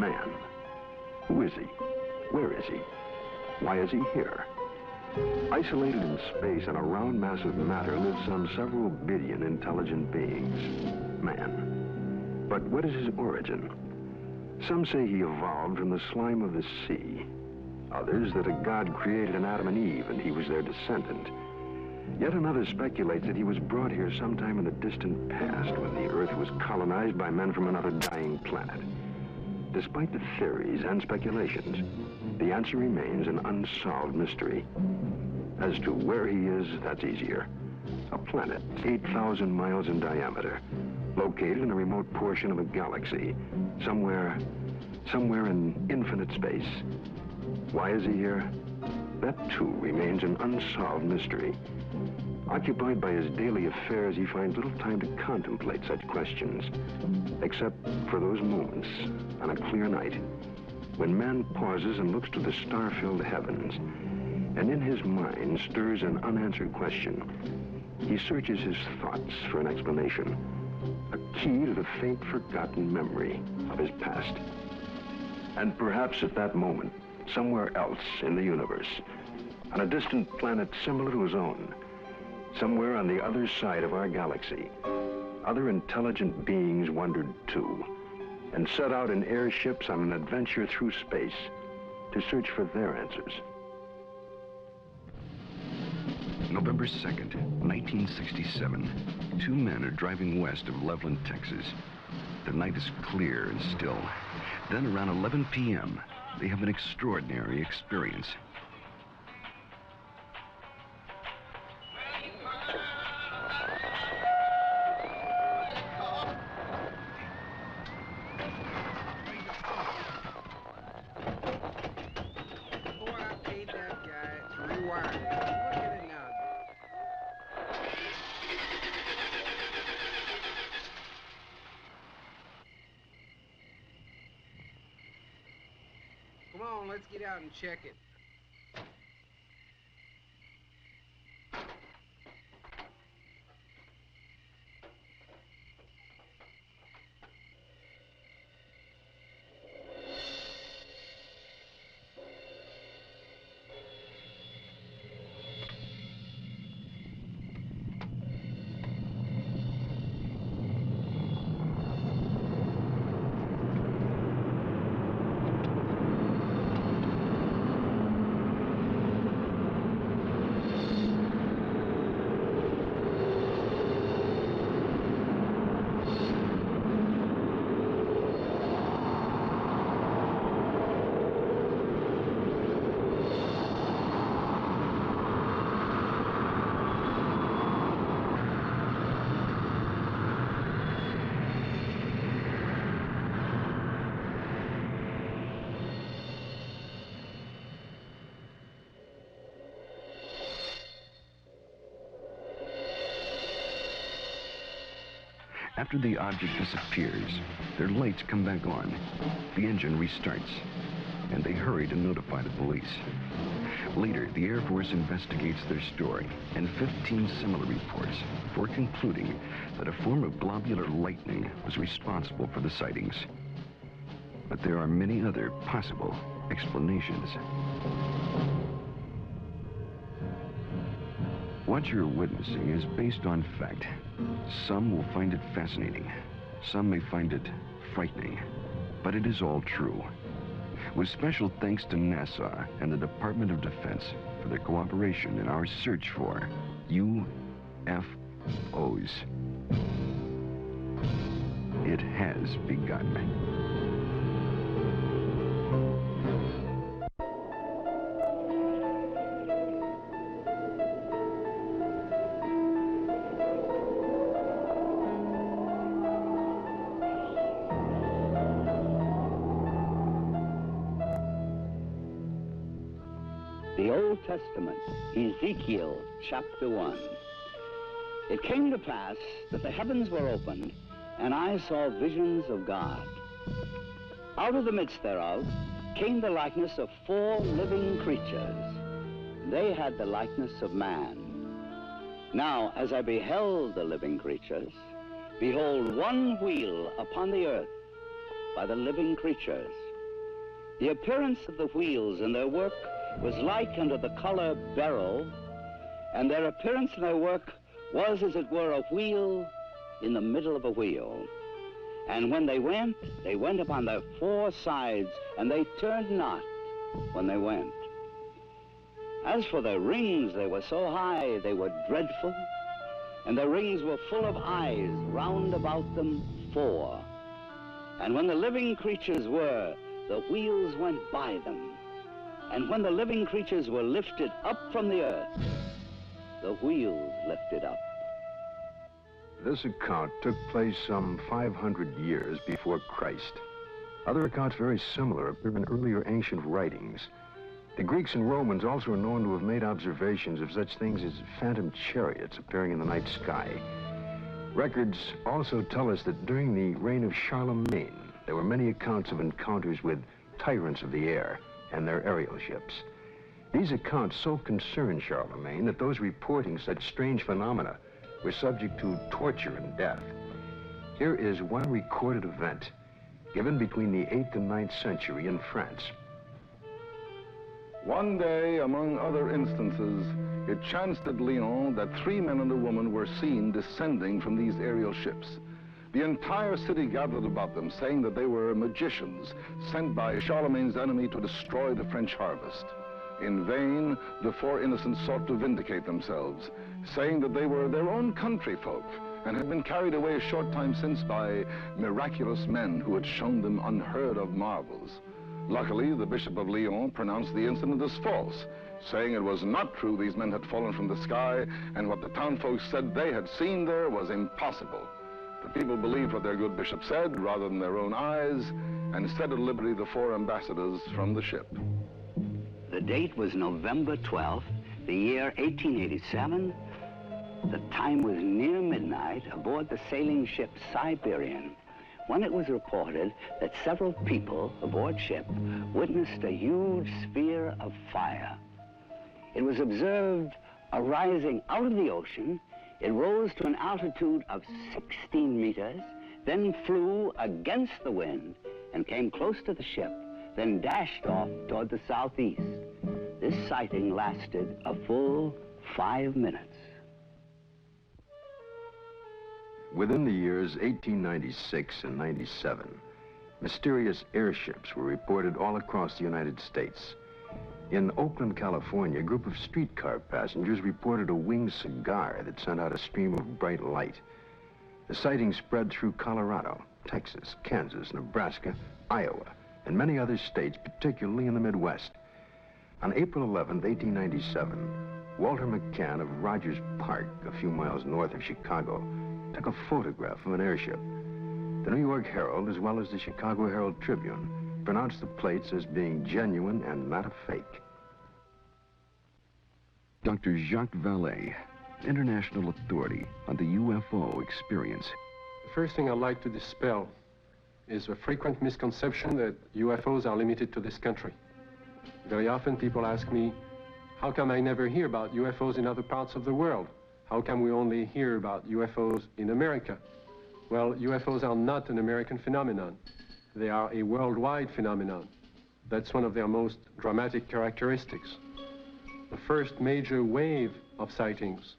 Man. Who is he? Where is he? Why is he here? Isolated in space on a round mass of matter live some several billion intelligent beings. Man. But what is his origin? Some say he evolved from the slime of the sea. Others that a god created an Adam and Eve and he was their descendant. Yet another speculates that he was brought here sometime in the distant past when the Earth was colonized by men from another dying planet. Despite the theories and speculations, the answer remains an unsolved mystery. As to where he is, that's easier. A planet 8,000 miles in diameter, located in a remote portion of a galaxy, somewhere in infinite space. Why is he here? That too remains an unsolved mystery. Occupied by his daily affairs, he finds little time to contemplate such questions, except for those moments on a clear night when man pauses and looks to the star-filled heavens, and in his mind stirs an unanswered question. He searches his thoughts for an explanation, a key to the faint, forgotten memory of his past. And perhaps at that moment, somewhere else in the universe, on a distant planet similar to his own, somewhere on the other side of our galaxy, other intelligent beings wondered too, and set out in airships on an adventure through space to search for their answers. November 2nd, 1967. Two men are driving west of Loveland, Texas. The night is clear and still. Then around 11 p.m., they have an extraordinary experience. Come on, let's get out and check it. After the object disappears, their lights come back on. The engine restarts, and they hurry to notify the police. Later, the Air Force investigates their story and 15 similar reports before concluding that a form of globular lightning was responsible for the sightings. But there are many other possible explanations. What you're witnessing is based on fact. Some will find it fascinating. Some may find it frightening. But it is all true. With special thanks to NASA and the Department of Defense for their cooperation in our search for UFOs. It has begun. The Old Testament, Ezekiel chapter 1. It came to pass that the heavens were opened, and I saw visions of God. Out of the midst thereof came the likeness of 4 living creatures. They had the likeness of man. Now, as I beheld the living creatures, behold, one wheel upon the earth by the living creatures, The appearance of the wheels and their work was like unto the color beryl, and their appearance and their work was, as it were, a wheel in the middle of a wheel. And when they went upon their four sides, and they turned not when they went. As for their rings, they were so high, they were dreadful, and their rings were full of eyes, round about them four. And when the living creatures were, the wheels went by them. And when the living creatures were lifted up from the earth, the wheels lifted up. This account took place some 500 years before Christ. Other accounts very similar appear in earlier ancient writings. The Greeks and Romans also are known to have made observations of such things as phantom chariots appearing in the night sky. Records also tell us that during the reign of Charlemagne, there were many accounts of encounters with tyrants of the air and their aerial ships. These accounts so concerned Charlemagne that those reporting such strange phenomena were subject to torture and death. Here is one recorded event given between the 8th and 9th century in France. One day, among other instances, it chanced at Lyon that 3 men and a woman were seen descending from these aerial ships. The entire city gathered about them, saying that they were magicians sent by Charlemagne's enemy to destroy the French harvest. In vain, the 4 innocents sought to vindicate themselves, saying that they were their own country folk and had been carried away a short time since by miraculous men who had shown them unheard of marvels. Luckily, the Bishop of Lyon pronounced the incident as false, saying it was not true these men had fallen from the sky, and what the townfolk said they had seen there was impossible. The people believed what their good bishop said rather than their own eyes, and set at liberty the 4 ambassadors from the ship. The date was November 12th, the year 1887. The time was near midnight aboard the sailing ship Siberian, when it was reported that several people aboard ship witnessed a huge sphere of fire. It was observed arising out of the ocean. It rose to an altitude of 16 meters, then flew against the wind and came close to the ship, then dashed off toward the southeast. This sighting lasted a full 5 minutes. Within the years 1896 and 97, mysterious airships were reported all across the United States. In Oakland, California, a group of streetcar passengers reported a winged cigar that sent out a stream of bright light. The sighting spread through Colorado, Texas, Kansas, Nebraska, Iowa, and many other states, particularly in the Midwest. On April 11, 1897, Walter McCann of Rogers Park, a few miles north of Chicago, took a photograph of an airship. The New York Herald, as well as the Chicago Herald Tribune, pronounced the plates as being genuine and not a fake. Dr. Jacques Vallée, international authority on the UFO experience. The first thing I'd like to dispel is a frequent misconception that UFOs are limited to this country. Very often people ask me, how come I never hear about UFOs in other parts of the world? How come we only hear about UFOs in America? Well, UFOs are not an American phenomenon. They are a worldwide phenomenon. That's one of their most dramatic characteristics. The first major wave of sightings,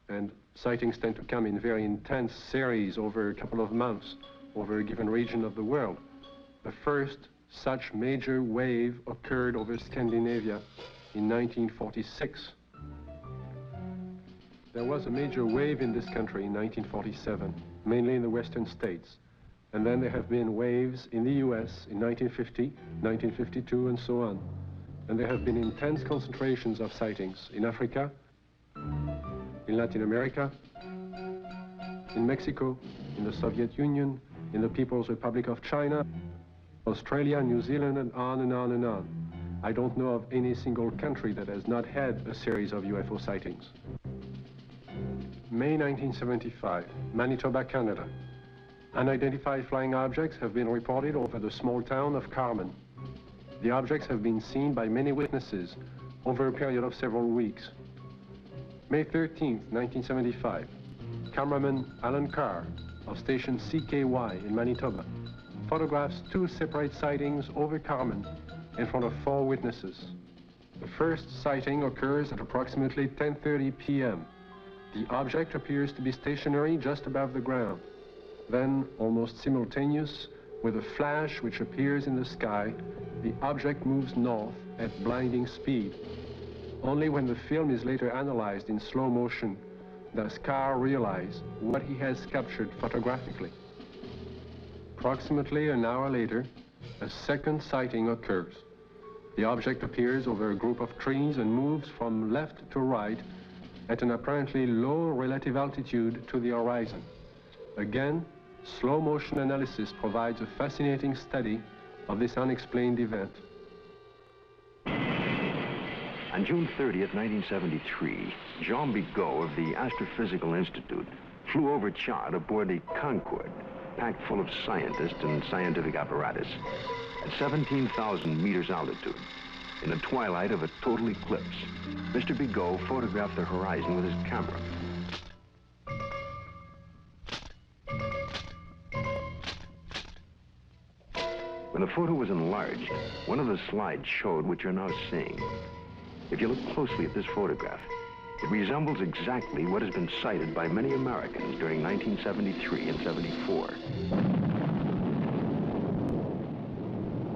and sightings tend to come in very intense series over a couple of months, over a given region of the world. The first such major wave occurred over Scandinavia in 1946. There was a major wave in this country in 1947, mainly in the western states. And then there have been waves in the US in 1950, 1952, and so on. And there have been intense concentrations of sightings in Africa, in Latin America, in Mexico, in the Soviet Union, in the People's Republic of China, Australia, New Zealand, and on and on and on. I don't know of any single country that has not had a series of UFO sightings. May 1975, Manitoba, Canada. Unidentified flying objects have been reported over the small town of Carmen. The objects have been seen by many witnesses over a period of several weeks. May 13, 1975, cameraman Alan Carr of station CKY in Manitoba photographs 2 separate sightings over Carmen in front of 4 witnesses. The first sighting occurs at approximately 10:30 p.m. The object appears to be stationary just above the ground. Then, almost simultaneous with a flash which appears in the sky, the object moves north at blinding speed. Only when the film is later analyzed in slow motion does Carr realize what he has captured photographically. Approximately an hour later, a second sighting occurs. The object appears over a group of trees and moves from left to right at an apparently low relative altitude to the horizon. Again, slow motion analysis provides a fascinating study of this unexplained event. On June 30th, 1973, Jean Bigot of the Astrophysical Institute flew over Chad aboard the Concorde, packed full of scientists and scientific apparatus, at 17,000 meters altitude. In the twilight of a total eclipse, Mr. Bigot photographed the horizon with his camera. When the photo was enlarged, one of the slides showed what you're now seeing. If you look closely at this photograph, it resembles exactly what has been cited by many Americans during 1973 and 74.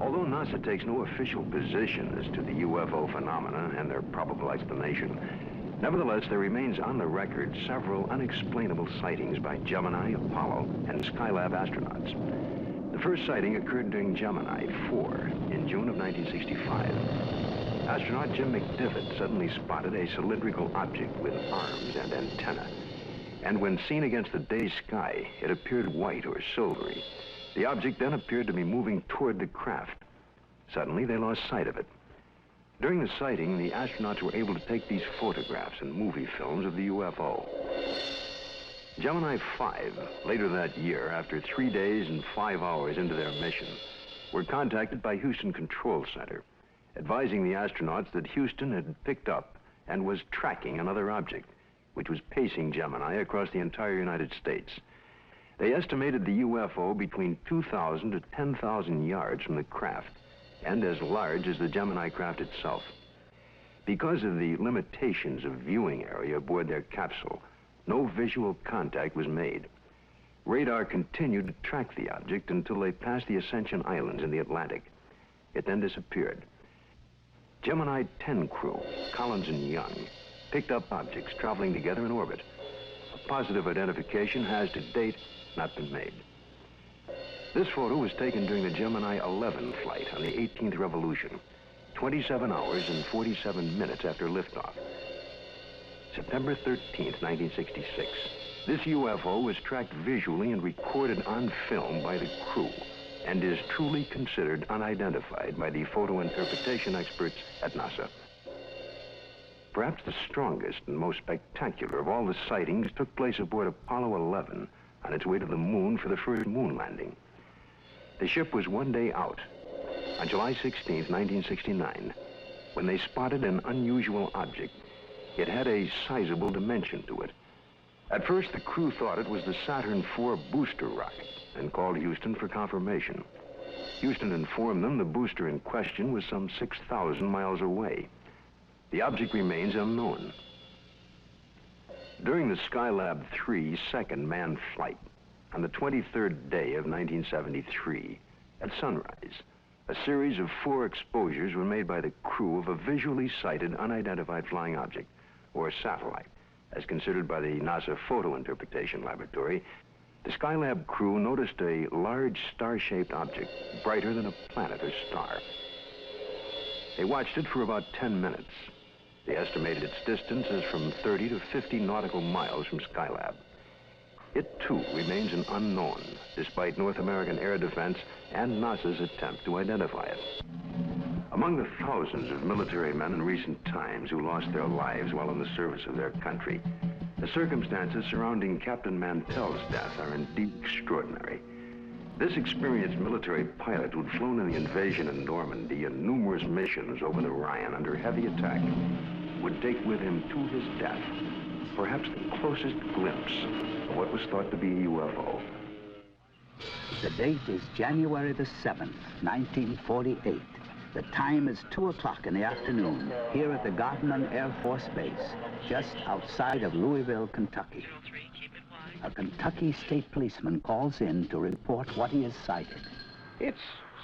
Although NASA takes no official position as to the UFO phenomena and their probable explanation, nevertheless, there remains on the record several unexplainable sightings by Gemini, Apollo, and Skylab astronauts. The first sighting occurred during Gemini 4 in June of 1965. Astronaut Jim McDivitt suddenly spotted a cylindrical object with arms and antenna. And when seen against the day sky, it appeared white or silvery. The object then appeared to be moving toward the craft. Suddenly, they lost sight of it. During the sighting, the astronauts were able to take these photographs and movie films of the UFO. Gemini 5, later that year, after 3 days and 5 hours into their mission, were contacted by Houston Control Center, advising the astronauts that Houston had picked up and was tracking another object, which was pacing Gemini across the entire United States. They estimated the UFO between 2,000 to 10,000 yards from the craft, and as large as the Gemini craft itself. Because of the limitations of viewing area aboard their capsule, no visual contact was made. Radar continued to track the object until they passed the Ascension Islands in the Atlantic. It then disappeared. Gemini 10 crew, Collins and Young, picked up objects traveling together in orbit. A positive identification has to date not been made. This photo was taken during the Gemini 11 flight on the 18th revolution, 27 hours and 47 minutes after liftoff. September 13th, 1966. This UFO was tracked visually and recorded on film by the crew, and is truly considered unidentified by the photo interpretation experts at NASA. Perhaps the strongest and most spectacular of all the sightings took place aboard Apollo 11 on its way to the moon for the first moon landing. The ship was 1 day out, on July 16, 1969, when they spotted an unusual object. It had a sizable dimension to it. At first, the crew thought it was the Saturn IV booster rocket and called Houston for confirmation. Houston informed them the booster in question was some 6,000 miles away. The object remains unknown. During the Skylab 3 second manned flight, on the 23rd day of 1973, at sunrise, a series of 4 exposures were made by the crew of a visually sighted unidentified flying object, or satellite, as considered by the NASA Photo Interpretation Laboratory. The Skylab crew noticed a large star-shaped object, brighter than a planet or star. They watched it for about 10 minutes. They estimated its distance as from 30 to 50 nautical miles from Skylab. It, too, remains an unknown, despite North American Air Defense and NASA's attempt to identify it. Among the thousands of military men in recent times who lost their lives while in the service of their country, the circumstances surrounding Captain Mantell's death are indeed extraordinary. This experienced military pilot who'd flown in the invasion in Normandy and numerous missions over the Rhine under heavy attack would take with him to his death perhaps the closest glimpse of what was thought to be a UFO. The date is January the 7th, 1948. The time is 2 o'clock in the afternoon here at the Godman Air Force Base, just outside of Louisville, Kentucky. A Kentucky state policeman calls in to report what he has sighted. It's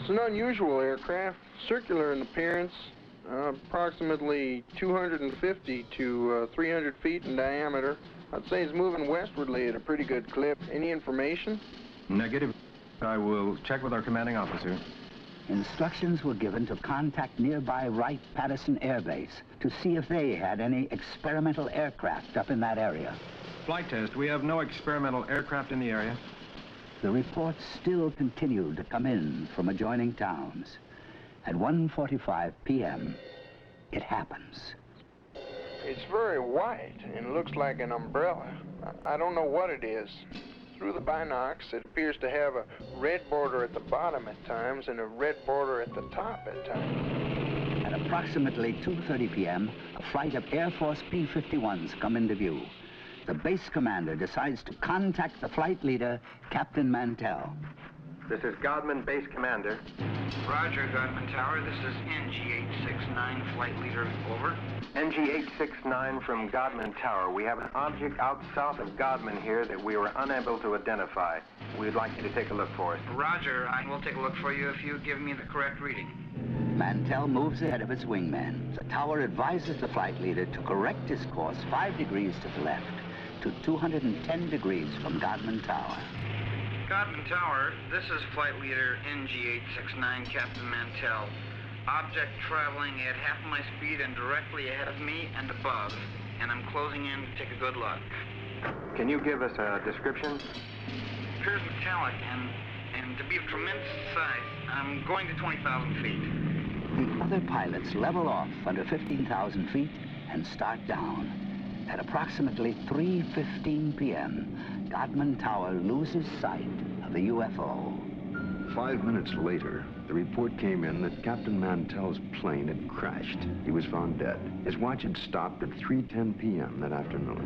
an unusual aircraft, circular in appearance, approximately 250 to 300 feet in diameter. I'd say it's moving westwardly at a pretty good clip. Any information? Negative. I will check with our commanding officer. Instructions were given to contact nearby Wright-Patterson Air Base to see if they had any experimental aircraft up in that area. Flight test. We have no experimental aircraft in the area. The reports still continued to come in from adjoining towns. At 1:45 p.m., it happens. It's very white and looks like an umbrella. I don't know what it is. Through the binocs, it appears to have a red border at the bottom at times and a red border at the top at times. At approximately 2:30 p.m., a flight of Air Force P-51s come into view. The base commander decides to contact the flight leader, Captain Mantell. This is Godman Base Commander. Roger, Godman Tower. This is NG-869, flight leader. Over. NG-869 from Godman Tower. We have an object out south of Godman here that we were unable to identify. We'd like you to take a look for us. Roger, I will take a look for you if you give me the correct reading. Mantell moves ahead of its wingman. The tower advises the flight leader to correct his course 5 degrees to the left to 210 degrees from Godman Tower. Godman Tower, this is flight leader NG-869, Captain Mantell. Object traveling at half my speed and directly ahead of me and above, and I'm closing in to take a good look. Can you give us a description? Appears metallic and to be of tremendous size. I'm going to 20,000 feet. The other pilots level off under 15,000 feet and start down. At approximately 3:15 p.m., Godman Tower loses sight of the UFO. 5 minutes later, the report came in that Captain Mantell's plane had crashed. He was found dead. His watch had stopped at 3:10 p.m. that afternoon.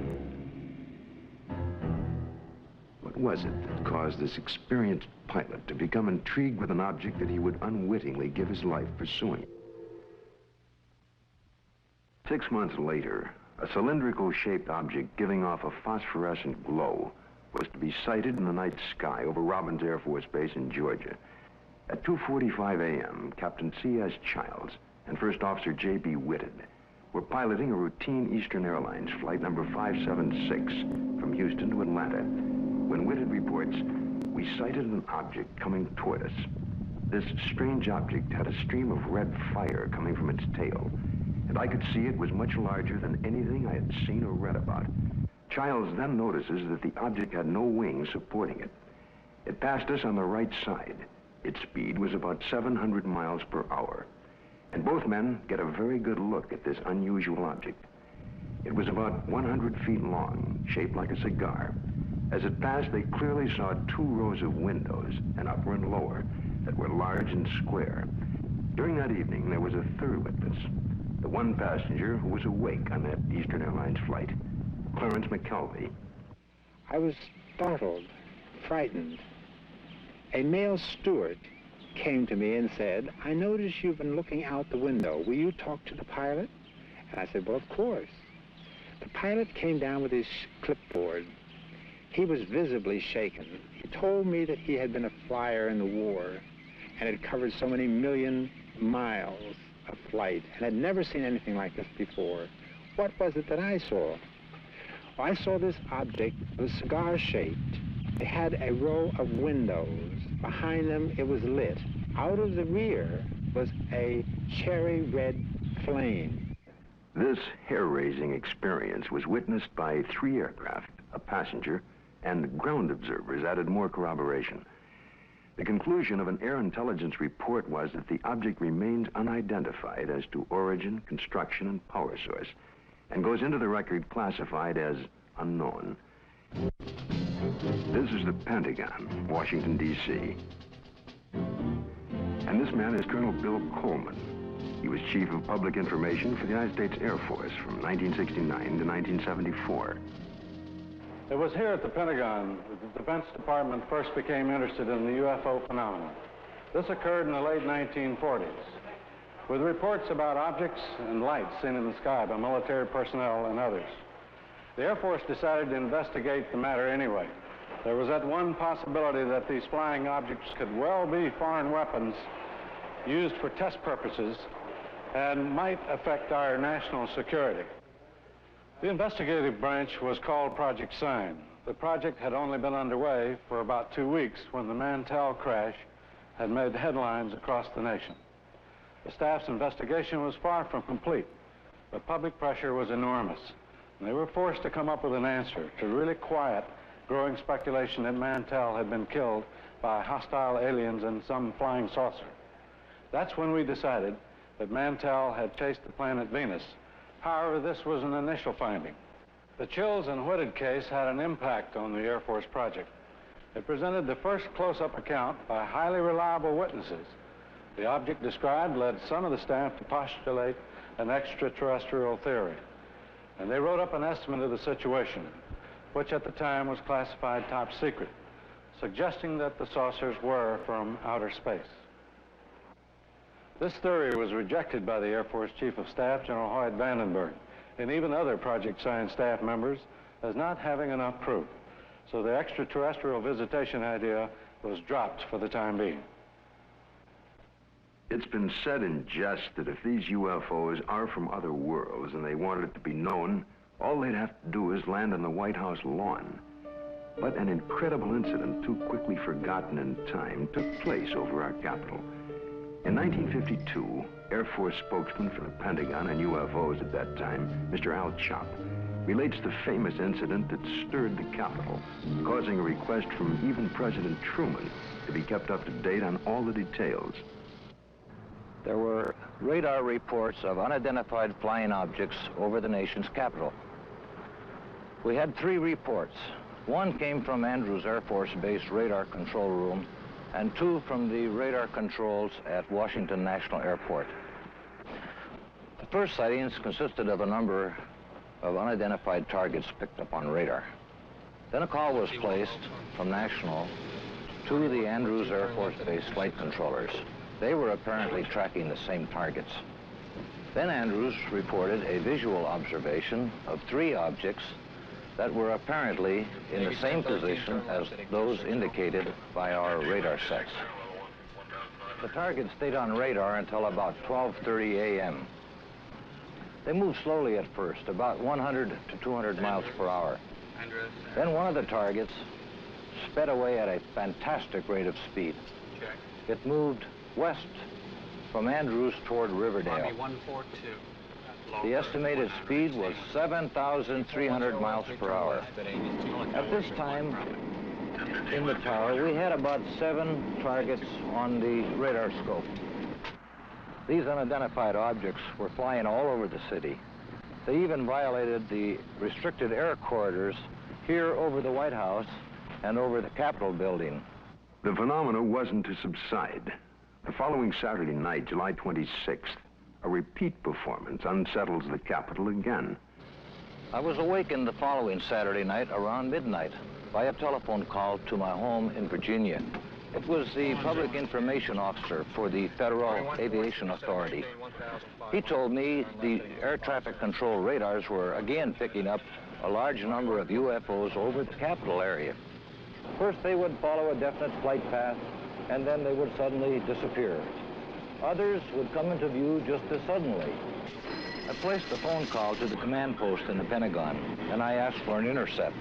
What was it that caused this experienced pilot to become intrigued with an object that he would unwittingly give his life pursuing? 6 months later, a cylindrical-shaped object giving off a phosphorescent glow was to be sighted in the night sky over Robins Air Force Base in Georgia. At 2:45 a.m., Captain C.S. Childs and First Officer J.B. Whitted were piloting a routine Eastern Airlines flight number 576 from Houston to Atlanta when Whitted reports, "We sighted an object coming toward us. This strange object had a stream of red fire coming from its tail, and I could see it was much larger than anything I had seen or read about." Childs then notices that the object had no wings supporting it. It passed us on the right side. Its speed was about 700 miles per hour. And both men get a very good look at this unusual object. It was about 100 feet long, shaped like a cigar. As it passed, they clearly saw 2 rows of windows, an upper and lower, that were large and square. During that evening, there was a third witness, the one passenger who was awake on that Eastern Airlines flight, Clarence McKelvey. I was startled, frightened. A male steward came to me and said, "I notice you've been looking out the window. Will you talk to the pilot?" And I said, "Well, of course." The pilot came down with his clipboard. He was visibly shaken. He told me that he had been a flyer in the war and had covered so many million miles of flight and had never seen anything like this before. What was it that I saw? Well, I saw this object. It was cigar-shaped. It had a row of windows. Behind them, it was lit. Out of the rear was a cherry red flame. This hair-raising experience was witnessed by 3 aircraft, a passenger, and ground observers added more corroboration. The conclusion of an air intelligence report was that the object remains unidentified as to origin, construction, and power source, and goes into the record classified as unknown. This is the Pentagon, Washington, D.C. And this man is Colonel Bill Coleman. He was Chief of Public Information for the United States Air Force from 1969 to 1974. It was here at the Pentagon that the Defense Department first became interested in the UFO phenomenon. This occurred in the late 1940s. with reports about objects and lights seen in the sky by military personnel and others. The Air Force decided to investigate the matter anyway. There was that one possibility that these flying objects could well be foreign weapons used for test purposes and might affect our national security. The investigative branch was called Project Sign. The project had only been underway for about 2 weeks when the Mantell crash had made headlines across the nation. The staff's investigation was far from complete, but public pressure was enormous, and they were forced to come up with an answer to really quiet growing speculation that Mantell had been killed by hostile aliens and some flying saucer. That's when we decided that Mantell had chased the planet Venus. However, this was an initial finding. The Chills and Whitted case had an impact on the Air Force project. It presented the first close-up account by highly reliable witnesses. The object described led some of the staff to postulate an extraterrestrial theory, and they wrote up an estimate of the situation, which at the time was classified top secret, suggesting that the saucers were from outer space. This theory was rejected by the Air Force Chief of Staff, General Hoyt Vandenberg, and even other Project Sign staff members as not having enough proof. So the extraterrestrial visitation idea was dropped for the time being. It's been said in jest that if these UFOs are from other worlds and they wanted it to be known, all they'd have to do is land on the White House lawn. But an incredible incident, too quickly forgotten in time, took place over our Capitol. In 1952, Air Force spokesman for the Pentagon and UFOs at that time, Mr. Al Chop, relates the famous incident that stirred the Capitol, causing a request from even President Truman to be kept up to date on all the details. There were radar reports of unidentified flying objects over the nation's capital. We had 3 reports. One came from Andrews Air Force Base radar control room, and 2 from the radar controls at Washington National Airport. The first sightings consisted of a number of unidentified targets picked up on radar. Then a call was placed from National to the Andrews Air Force Base flight controllers. They were apparently tracking the same targets. Then Andrews reported a visual observation of 3 objects that were apparently in the same position as those indicated by our radar sets. The targets stayed on radar until about 12:30 a.m. They moved slowly at first, about 100 to 200 miles per hour. Then one of the targets sped away at a fantastic rate of speed. It moved west from Andrews toward Riverdale. The estimated speed was 7,300 miles per hour. At this time, in the tower, we had about 7 targets on the radar scope. These unidentified objects were flying all over the city. They even violated the restricted air corridors here over the White House and over the Capitol building. The phenomena wasn't to subside. The following Saturday night, July 26th, a repeat performance unsettles the Capitol again. I was awakened the following Saturday night around midnight by a telephone call to my home in Virginia. It was the public information officer for the Federal Aviation Authority. He told me the air traffic control radars were again picking up a large number of UFOs over the Capitol area. First, they would follow a definite flight path, and then they would suddenly disappear. Others would come into view just as suddenly. I placed a phone call to the command post in the Pentagon, and I asked for an intercept.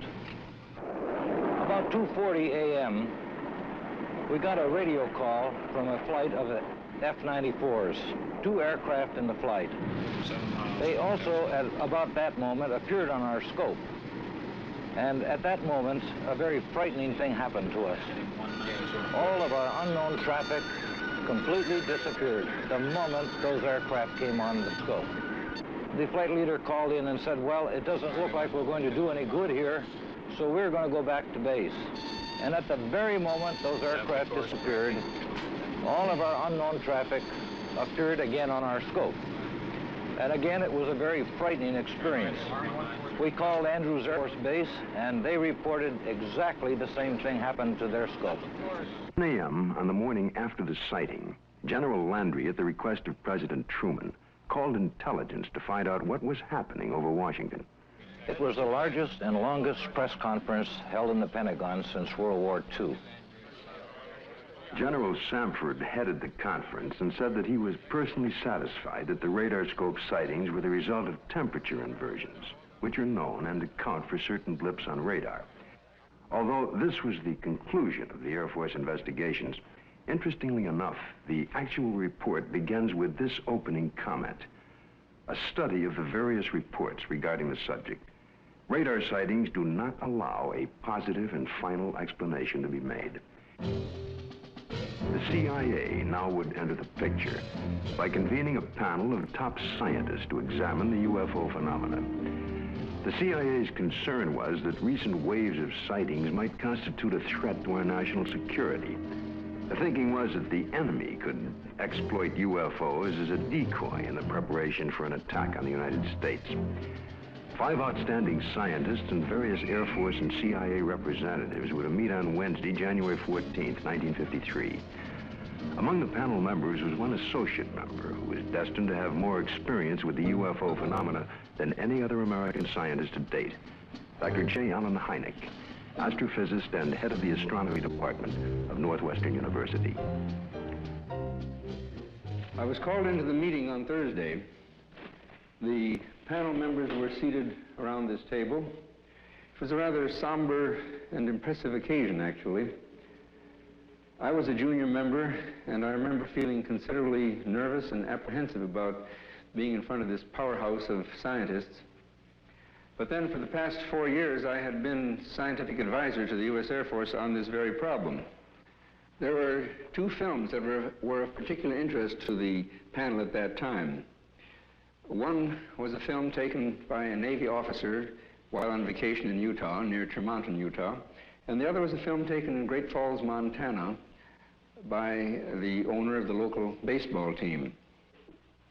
About 2:40 a.m., we got a radio call from a flight of F-94s, 2 aircraft in the flight. They also, at about that moment, appeared on our scope. And at that moment, a very frightening thing happened to us. All of our unknown traffic completely disappeared the moment those aircraft came on the scope. The flight leader called in and said, well, it doesn't look like we're going to do any good here, so we're going to go back to base. And at the very moment those aircraft disappeared, all of our unknown traffic appeared again on our scope. And again, it was a very frightening experience. We called Andrews Air Force Base, and they reported exactly the same thing happened to their scope. 10 a.m. on the morning after the sighting, General Landry, at the request of President Truman, called intelligence to find out what was happening over Washington. It was the largest and longest press conference held in the Pentagon since World War II. General Samford headed the conference and said that he was personally satisfied that the radar scope sightings were the result of temperature inversions, which are known and account for certain blips on radar. Although this was the conclusion of the Air Force investigations, interestingly enough, the actual report begins with this opening comment: a study of the various reports regarding the subject. Radar sightings do not allow a positive and final explanation to be made. The CIA now would enter the picture by convening a panel of top scientists to examine the UFO phenomena. The CIA's concern was that recent waves of sightings might constitute a threat to our national security. The thinking was that the enemy could exploit UFOs as a decoy in the preparation for an attack on the United States. 5 outstanding scientists and various Air Force and CIA representatives were to meet on Wednesday, January 14th, 1953. Among the panel members was one associate member who was destined to have more experience with the UFO phenomena than any other American scientist to date, Dr. J. Allen Hynek, astrophysicist and head of the astronomy department of Northwestern University. I was called into the meeting on Thursday. The panel members were seated around this table. It was a rather somber and impressive occasion, actually. I was a junior member, and I remember feeling considerably nervous and apprehensive about being in front of this powerhouse of scientists. But then for the past 4 years, I had been scientific advisor to the U.S. Air Force on this very problem. There were 2 films that were of particular interest to the panel at that time. One was a film taken by a Navy officer while on vacation in Utah, near Tremonton, Utah, and the other was a film taken in Great Falls, Montana, by the owner of the local baseball team.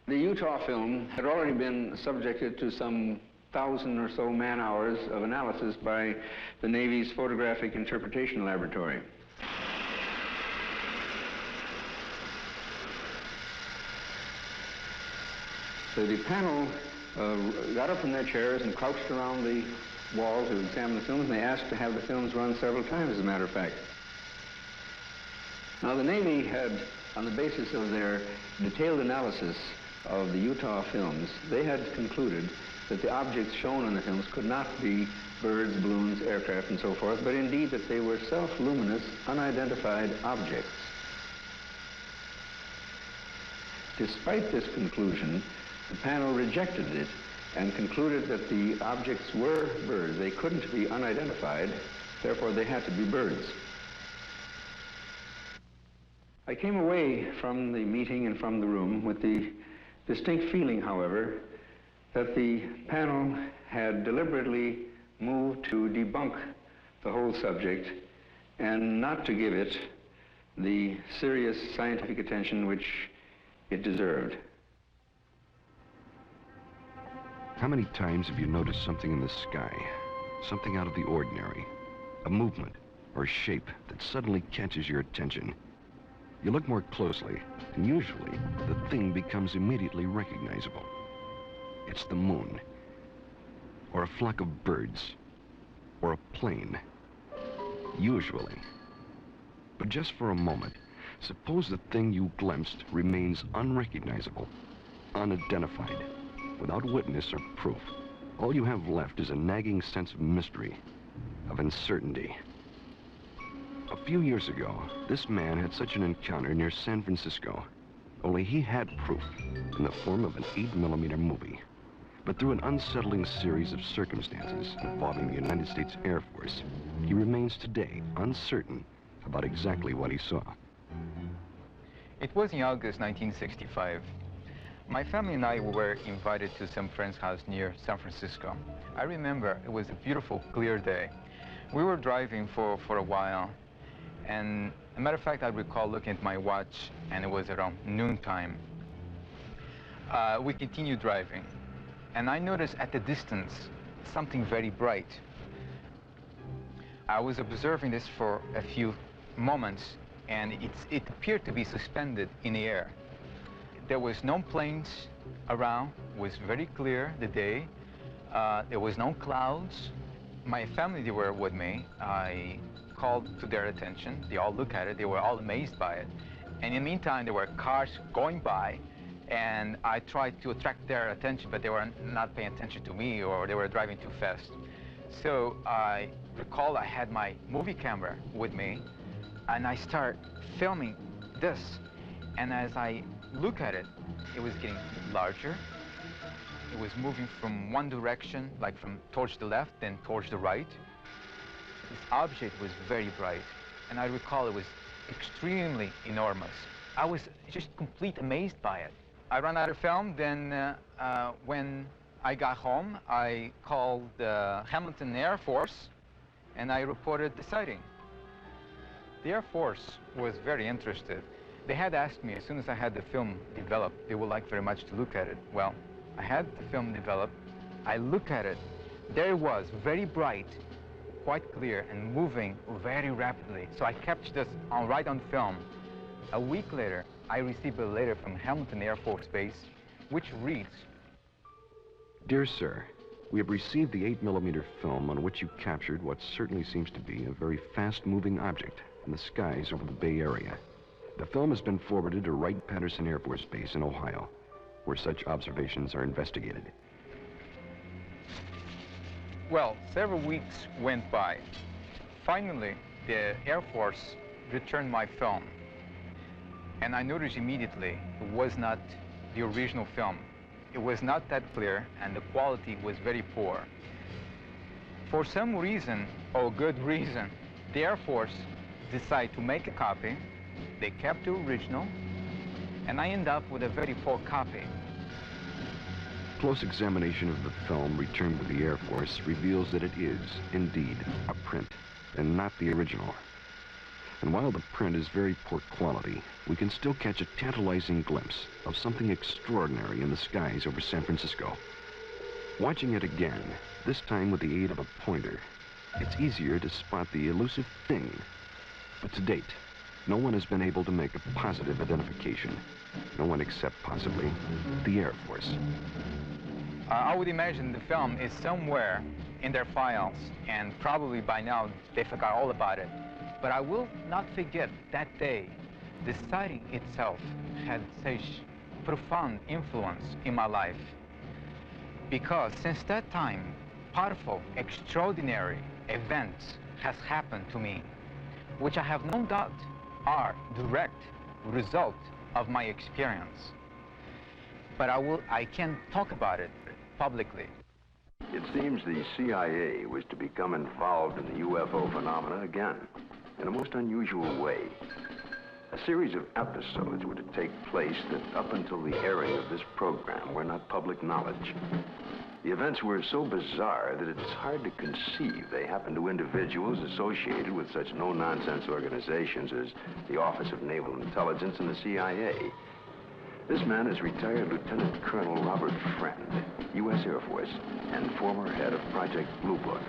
The Utah film had already been subjected to some 1,000 or so man-hours of analysis by the Navy's Photographic Interpretation Laboratory. So the panel got up from their chairs and crouched around the wall to examine the films, and they asked to have the films run several times, as a matter of fact. Now, the Navy had, on the basis of their detailed analysis of the Utah films, they had concluded that the objects shown on the films could not be birds, balloons, aircraft, and so forth, but indeed that they were self-luminous, unidentified objects. Despite this conclusion, the panel rejected it and concluded that the objects were birds. They couldn't be unidentified, therefore they had to be birds. I came away from the meeting and from the room with the distinct feeling, however, that the panel had deliberately moved to debunk the whole subject and not to give it the serious scientific attention which it deserved. How many times have you noticed something in the sky, something out of the ordinary, a movement or shape that suddenly catches your attention? You look more closely, and usually the thing becomes immediately recognizable. It's the moon, or a flock of birds, or a plane. Usually. But just for a moment, suppose the thing you glimpsed remains unrecognizable, unidentified, without witness or proof. All you have left is a nagging sense of mystery, of uncertainty. A few years ago, this man had such an encounter near San Francisco, only he had proof in the form of an 8mm movie. But through an unsettling series of circumstances involving the United States Air Force, he remains today uncertain about exactly what he saw. It was in August 1965. My family and I were invited to some friend's house near San Francisco. I remember it was a beautiful, clear day. We were driving for a while, and as a matter of fact, I recall looking at my watch, and it was around noontime. We continued driving, and I noticed at the distance something very bright. I was observing this for a few moments, and it appeared to be suspended in the air. There was no planes around. It was very clear, the day. There was no clouds. My family, they were with me. I called to their attention. They all looked at it. They were all amazed by it. And in the meantime, there were cars going by, and I tried to attract their attention, but they were not paying attention to me, or they were driving too fast. So I recall I had my movie camera with me, and I start filming this. And as I look at it, it was getting larger. It was moving from one direction, like from towards the left, then towards the right. This object was very bright, and I recall it was extremely enormous. I was just complete amazed by it. I ran out of film, then when I got home, I called the Hamilton Air Force, and I reported the sighting. The Air Force was very interested. They had asked me, as soon as I had the film developed, they would like very much to look at it. Well, I had the film developed. I look at it. There it was, very bright, quite clear, and moving very rapidly. So I captured this right on film. A week later, I received a letter from Hamilton Air Force Base, which reads, Dear Sir, we have received the 8mm film on which you captured what certainly seems to be a very fast-moving object in the skies over the Bay Area. The film has been forwarded to Wright-Patterson Air Force Base in Ohio, where such observations are investigated. Well, several weeks went by. Finally, the Air Force returned my film, and I noticed immediately it was not the original film. It was not that clear, and the quality was very poor. For some reason, or good reason, the Air Force decided to make a copy. They kept the original, and I end up with a very poor copy. Close examination of the film returned to the Air Force reveals that it is, indeed, a print, and not the original. And while the print is very poor quality, we can still catch a tantalizing glimpse of something extraordinary in the skies over San Francisco. Watching it again, this time with the aid of a pointer, it's easier to spot the elusive thing. But to date, no one has been able to make a positive identification. No one except possibly the Air Force. I would imagine the film is somewhere in their files, and probably by now they forgot all about it. But I will not forget that day. The sighting itself had such profound influence in my life, because since that time, powerful, extraordinary events has happened to me, which I have no doubt are direct result of my experience. But I can't talk about it publicly. It seems the CIA was to become involved in the UFO phenomena again, in a most unusual way. A series of episodes were to take place that up until the airing of this program were not public knowledge. The events were so bizarre that it's hard to conceive they happened to individuals associated with such no-nonsense organizations as the Office of Naval Intelligence and the CIA. This man is retired Lieutenant Colonel Robert Friend, U.S. Air Force, and former head of Project Blue Book.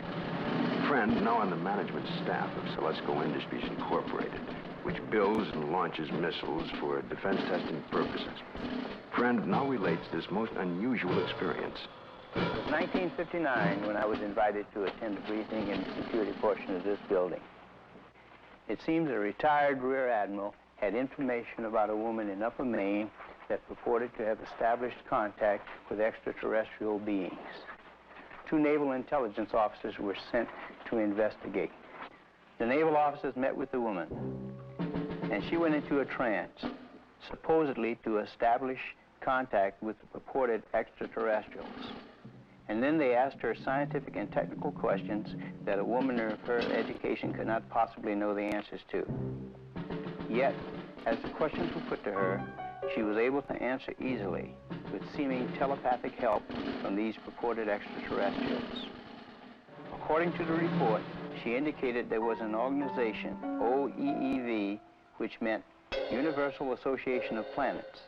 Friend, now on the management staff of Celesco Industries Incorporated, which builds and launches missiles for defense testing purposes. Friend now relates this most unusual experience. It was 1959 when I was invited to attend a briefing in the security portion of this building. It seems a retired Rear Admiral had information about a woman in Upper Maine that purported to have established contact with extraterrestrial beings. 2 naval intelligence officers were sent to investigate. The naval officers met with the woman, and she went into a trance, supposedly to establish contact with the purported extraterrestrials. And then they asked her scientific and technical questions that a woman of her education could not possibly know the answers to. Yet, as the questions were put to her, she was able to answer easily, with seeming telepathic help from these purported extraterrestrials. According to the report, she indicated there was an organization, OEEV, which meant Universal Association of Planets,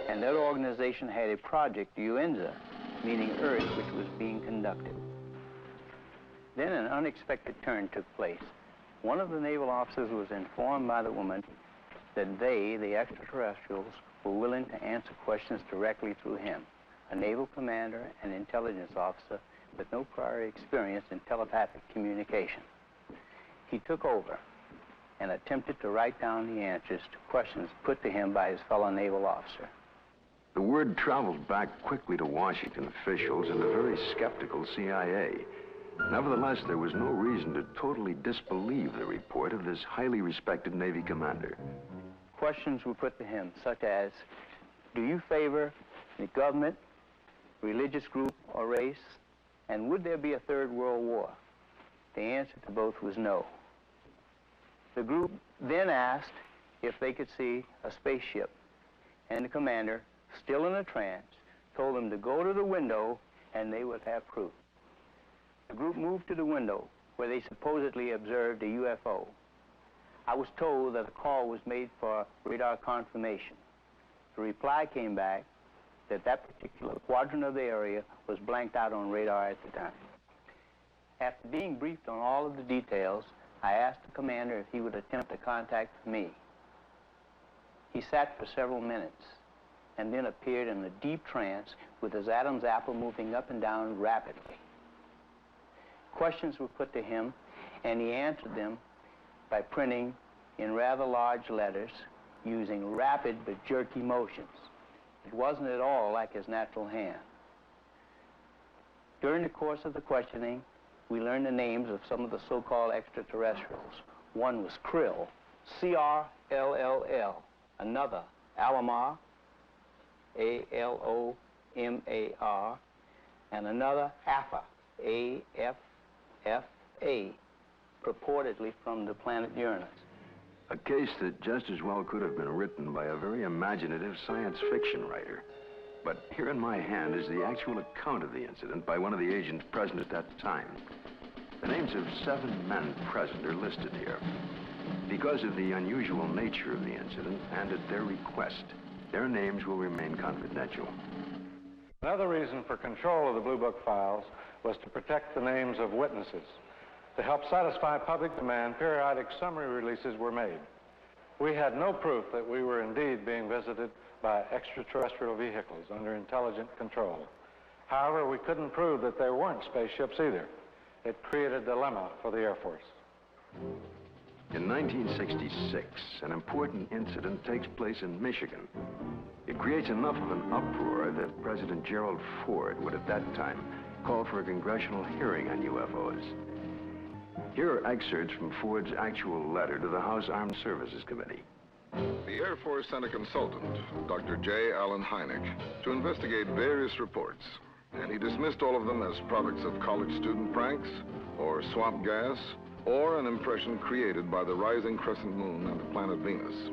and that organization had a project, UNZA, meaning Earth, which was being conducted. Then an unexpected turn took place. One of the naval officers was informed by the woman that they, the extraterrestrials, were willing to answer questions directly through him, a naval commander and intelligence officer with no prior experience in telepathic communication. He took over and attempted to write down the answers to questions put to him by his fellow naval officer. The word traveled back quickly to Washington officials and the very skeptical CIA. Nevertheless, there was no reason to totally disbelieve the report of this highly respected Navy commander. Questions were put to him, such as, do you favor the government, religious group, or race? And would there be a third world war? The answer to both was no. The group then asked if they could see a spaceship, and the commander, still in a trance, told them to go to the window and they would have proof. The group moved to the window where they supposedly observed a UFO. I was told that a call was made for radar confirmation. The reply came back that that particular quadrant of the area was blanked out on radar at the time. After being briefed on all of the details, I asked the commander if he would attempt to contact me. He sat for several minutes and then appeared in a deep trance with his Adam's apple moving up and down rapidly. Questions were put to him, and he answered them by printing in rather large letters using rapid but jerky motions. It wasn't at all like his natural hand. During the course of the questioning, we learned the names of some of the so-called extraterrestrials. One was Krill, C-R-L-L-L. Another, Alomar, A-L-O-M-A-R. And another, Afa, A-F-F-A, purportedly from the planet Uranus. A case that just as well could have been written by a very imaginative science fiction writer. But here in my hand is the actual account of the incident by one of the agents present at that time. The names of 7 men present are listed here. Because of the unusual nature of the incident and at their request, their names will remain confidential. Another reason for control of the Blue Book files was to protect the names of witnesses. To help satisfy public demand, periodic summary releases were made. We had no proof that we were indeed being visited by extraterrestrial vehicles under intelligent control. However, we couldn't prove that there weren't spaceships either. It created a dilemma for the Air Force. In 1966, an important incident takes place in Michigan. It creates enough of an uproar that President Gerald Ford would at that time call for a congressional hearing on UFOs. Here are excerpts from Ford's actual letter to the House Armed Services Committee. The Air Force sent a consultant, Dr. J. Allen Hynek, to investigate various reports, and he dismissed all of them as products of college student pranks, or swamp gas, or an impression created by the rising crescent moon and the planet Venus.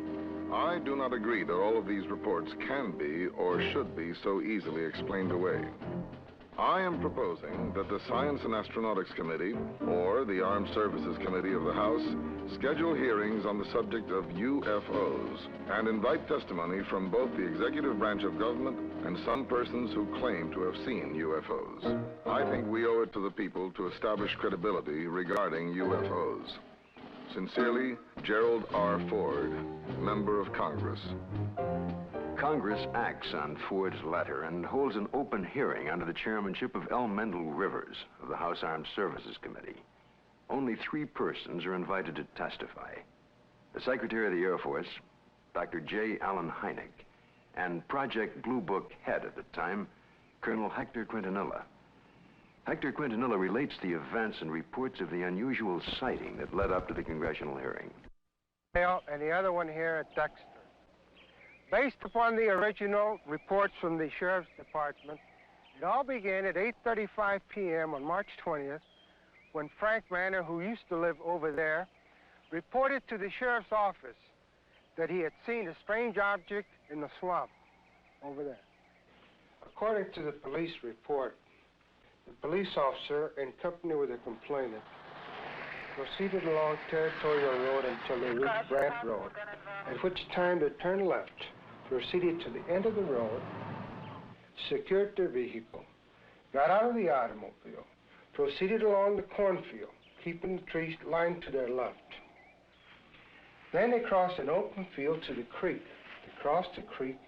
I do not agree that all of these reports can be or should be so easily explained away. I am proposing that the Science and Astronautics Committee, or the Armed Services Committee of the House, schedule hearings on the subject of UFOs and invite testimony from both the executive branch of government and some persons who claim to have seen UFOs. I think we owe it to the people to establish credibility regarding UFOs. Sincerely, Gerald R. Ford, Member of Congress. Congress acts on Ford's letter and holds an open hearing under the chairmanship of L. Mendel Rivers of the House Armed Services Committee. Only 3 persons are invited to testify: the Secretary of the Air Force, Dr. J. Allen Hynek, and Project Blue Book head at the time, Colonel Hector Quintanilla. Hector Quintanilla relates the events and reports of the unusual sighting that led up to the congressional hearing. And the other one here at Dexter. Based upon the original reports from the Sheriff's Department, it all began at 8:35 p.m. on March 20th, when Frank Manor, who used to live over there, reported to the Sheriff's office that he had seen a strange object in the swamp over there. According to the police report, the police officer, in company with the complainant, proceeded along Territorial Road until they reached Brant Road, at which time they turned left, proceeded to the end of the road, secured their vehicle, got out of the automobile, proceeded along the cornfield, keeping the trees lined to their left. Then they crossed an open field to the creek. They crossed the creek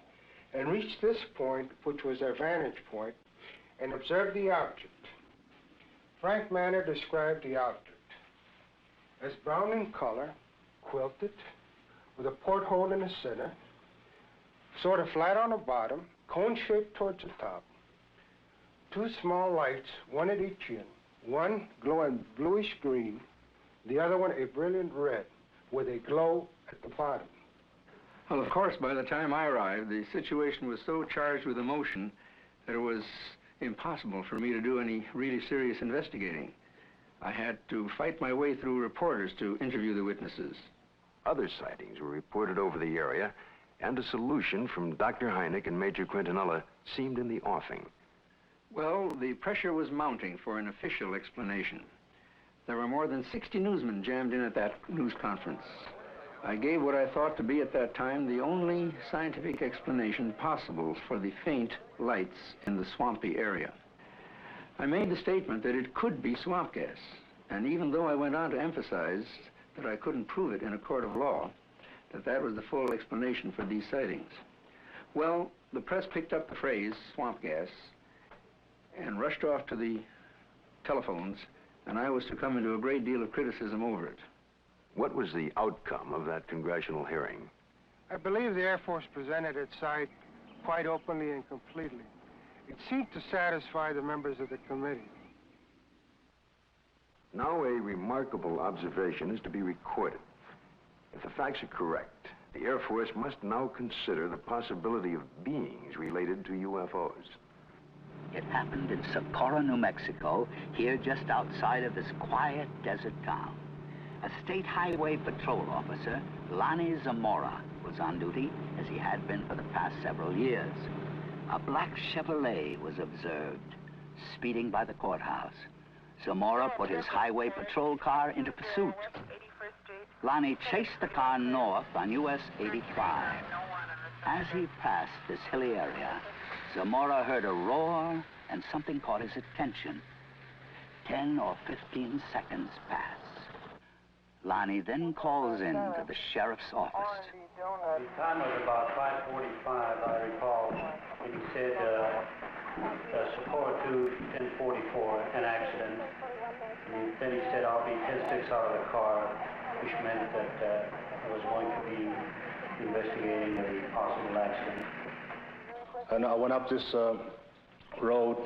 and reached this point, which was their vantage point, and observed the object. Frank Manor described the object as brown in color, quilted, with a porthole in the center, sort of flat on the bottom, cone-shaped towards the top. Two small lights, one at each end, one glowing bluish green, the other one a brilliant red, with a glow at the bottom. Well, of course, by the time I arrived, the situation was so charged with emotion that it was impossible for me to do any really serious investigating. I had to fight my way through reporters to interview the witnesses. Other sightings were reported over the area, and a solution from Dr. Hynek and Major Quintanilla seemed in the offing. Well, the pressure was mounting for an official explanation. There were more than 60 newsmen jammed in at that news conference. I gave what I thought to be at that time the only scientific explanation possible for the faint lights in the swampy area. I made the statement that it could be swamp gas, and even though I went on to emphasize that I couldn't prove it in a court of law, that was the full explanation for these sightings. Well, the press picked up the phrase, swamp gas, and rushed off to the telephones, and I was to come into a great deal of criticism over it. What was the outcome of that congressional hearing? I believe the Air Force presented its side quite openly and completely. It seemed to satisfy the members of the committee. Now a remarkable observation is to be recorded. If the facts are correct, the Air Force must now consider the possibility of beings related to UFOs. It happened in Socorro, New Mexico, here just outside of this quiet desert town. A state highway patrol officer, Lonnie Zamora, was on duty, as he had been for the past several years. A black Chevrolet was observed, speeding by the courthouse. Zamora put his highway patrol car into pursuit. Lonnie chased the car north on US 85. As he passed this hilly area, Zamora heard a roar and something caught his attention. 10 or 15 seconds pass. Lonnie then calls in to the sheriff's office. The time was about 5:45, I recall, and he said, Socorro to 1044, an accident. And then he said, I'll be 10 sticks out of the car, which meant that I was going to be investigating a possible accident. And I went up this road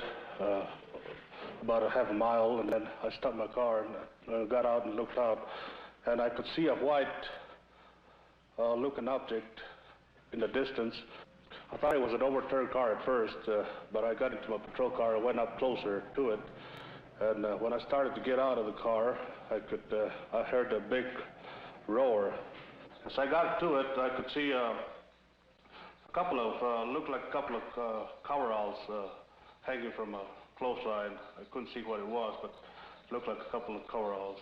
about a half a mile, and then I stopped my car and got out and looked out, and I could see a white looking object in the distance. I thought it was an overturned car at first, but I got into my patrol car and went up closer to it. And when I started to get out of the car, I heard a big roar. As I got to it, I could see looked like a couple of coveralls hanging from a clothesline. I couldn't see what it was, but it looked like a couple of coveralls.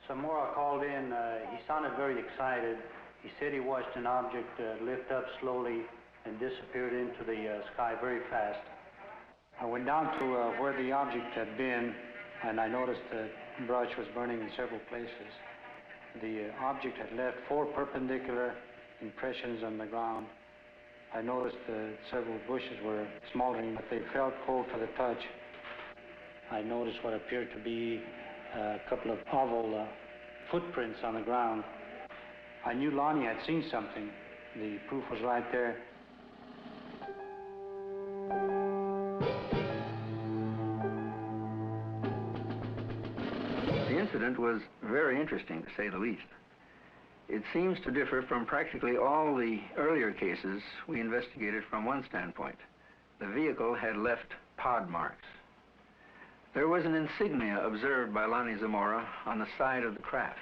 Zamora called in. He sounded very excited. He said he watched an object lift up slowly and disappeared into the sky very fast. I went down to where the object had been, and I noticed the brush was burning in several places. The object had left 4 perpendicular impressions on the ground. I noticed several bushes were smoldering, but they felt cold to the touch. I noticed what appeared to be a couple of oval footprints on the ground. I knew Lonnie had seen something. The proof was right there. The incident was very interesting, to say the least. It seems to differ from practically all the earlier cases we investigated from one standpoint. The vehicle had left pod marks. There was an insignia observed by Lonnie Zamora on the side of the craft.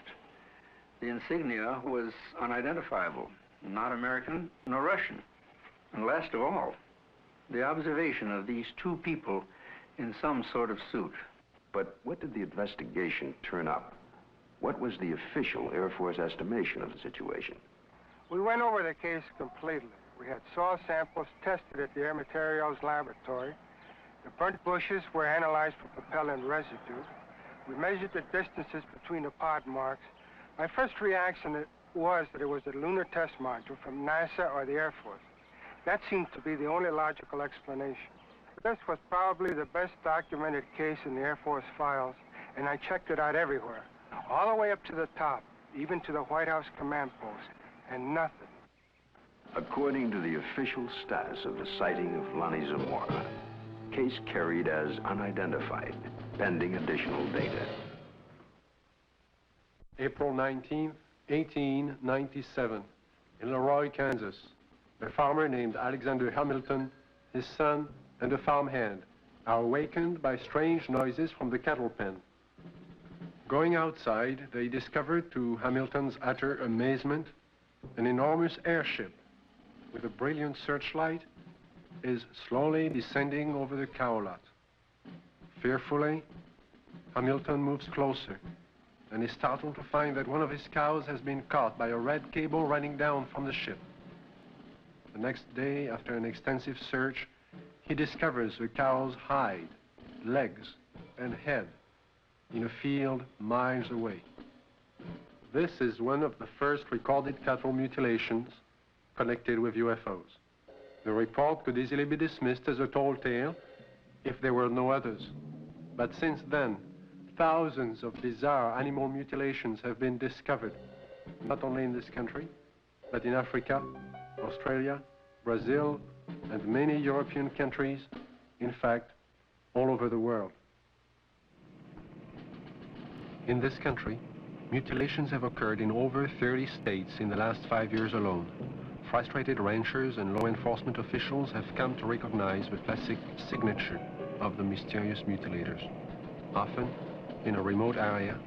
The insignia was unidentifiable, not American nor Russian. And last of all, the observation of these 2 people in some sort of suit. But what did the investigation turn up? What was the official Air Force estimation of the situation? We went over the case completely. We had soil samples tested at the Air Materials Laboratory. The burnt bushes were analyzed for propellant residue. We measured the distances between the pod marks. My first reaction was that it was a lunar test module from NASA or the Air Force. That seemed to be the only logical explanation. This was probably the best documented case in the Air Force files, and I checked it out everywhere, all the way up to the top, even to the White House command post, and nothing. According to the official status of the sighting of Lonnie Zamora, case carried as unidentified, pending additional data. April 19, 1897, in Leroy, Kansas. A farmer named Alexander Hamilton, his son, and a farmhand are awakened by strange noises from the cattle pen. Going outside, they discovered, to Hamilton's utter amazement, an enormous airship with a brilliant searchlight is slowly descending over the cow lot. Fearfully, Hamilton moves closer and is startled to find that one of his cows has been caught by a red cable running down from the ship. The next day, after an extensive search, he discovers the cow's hide, legs, and head in a field miles away. This is one of the first recorded cattle mutilations connected with UFOs. The report could easily be dismissed as a tall tale if there were no others. But since then, thousands of bizarre animal mutilations have been discovered, not only in this country, but in Africa, Australia, Brazil, and many European countries, in fact, all over the world. In this country, mutilations have occurred in over 30 states in the last 5 years alone. Frustrated ranchers and law enforcement officials have come to recognize the classic signature of the mysterious mutilators. Often, in a remote area,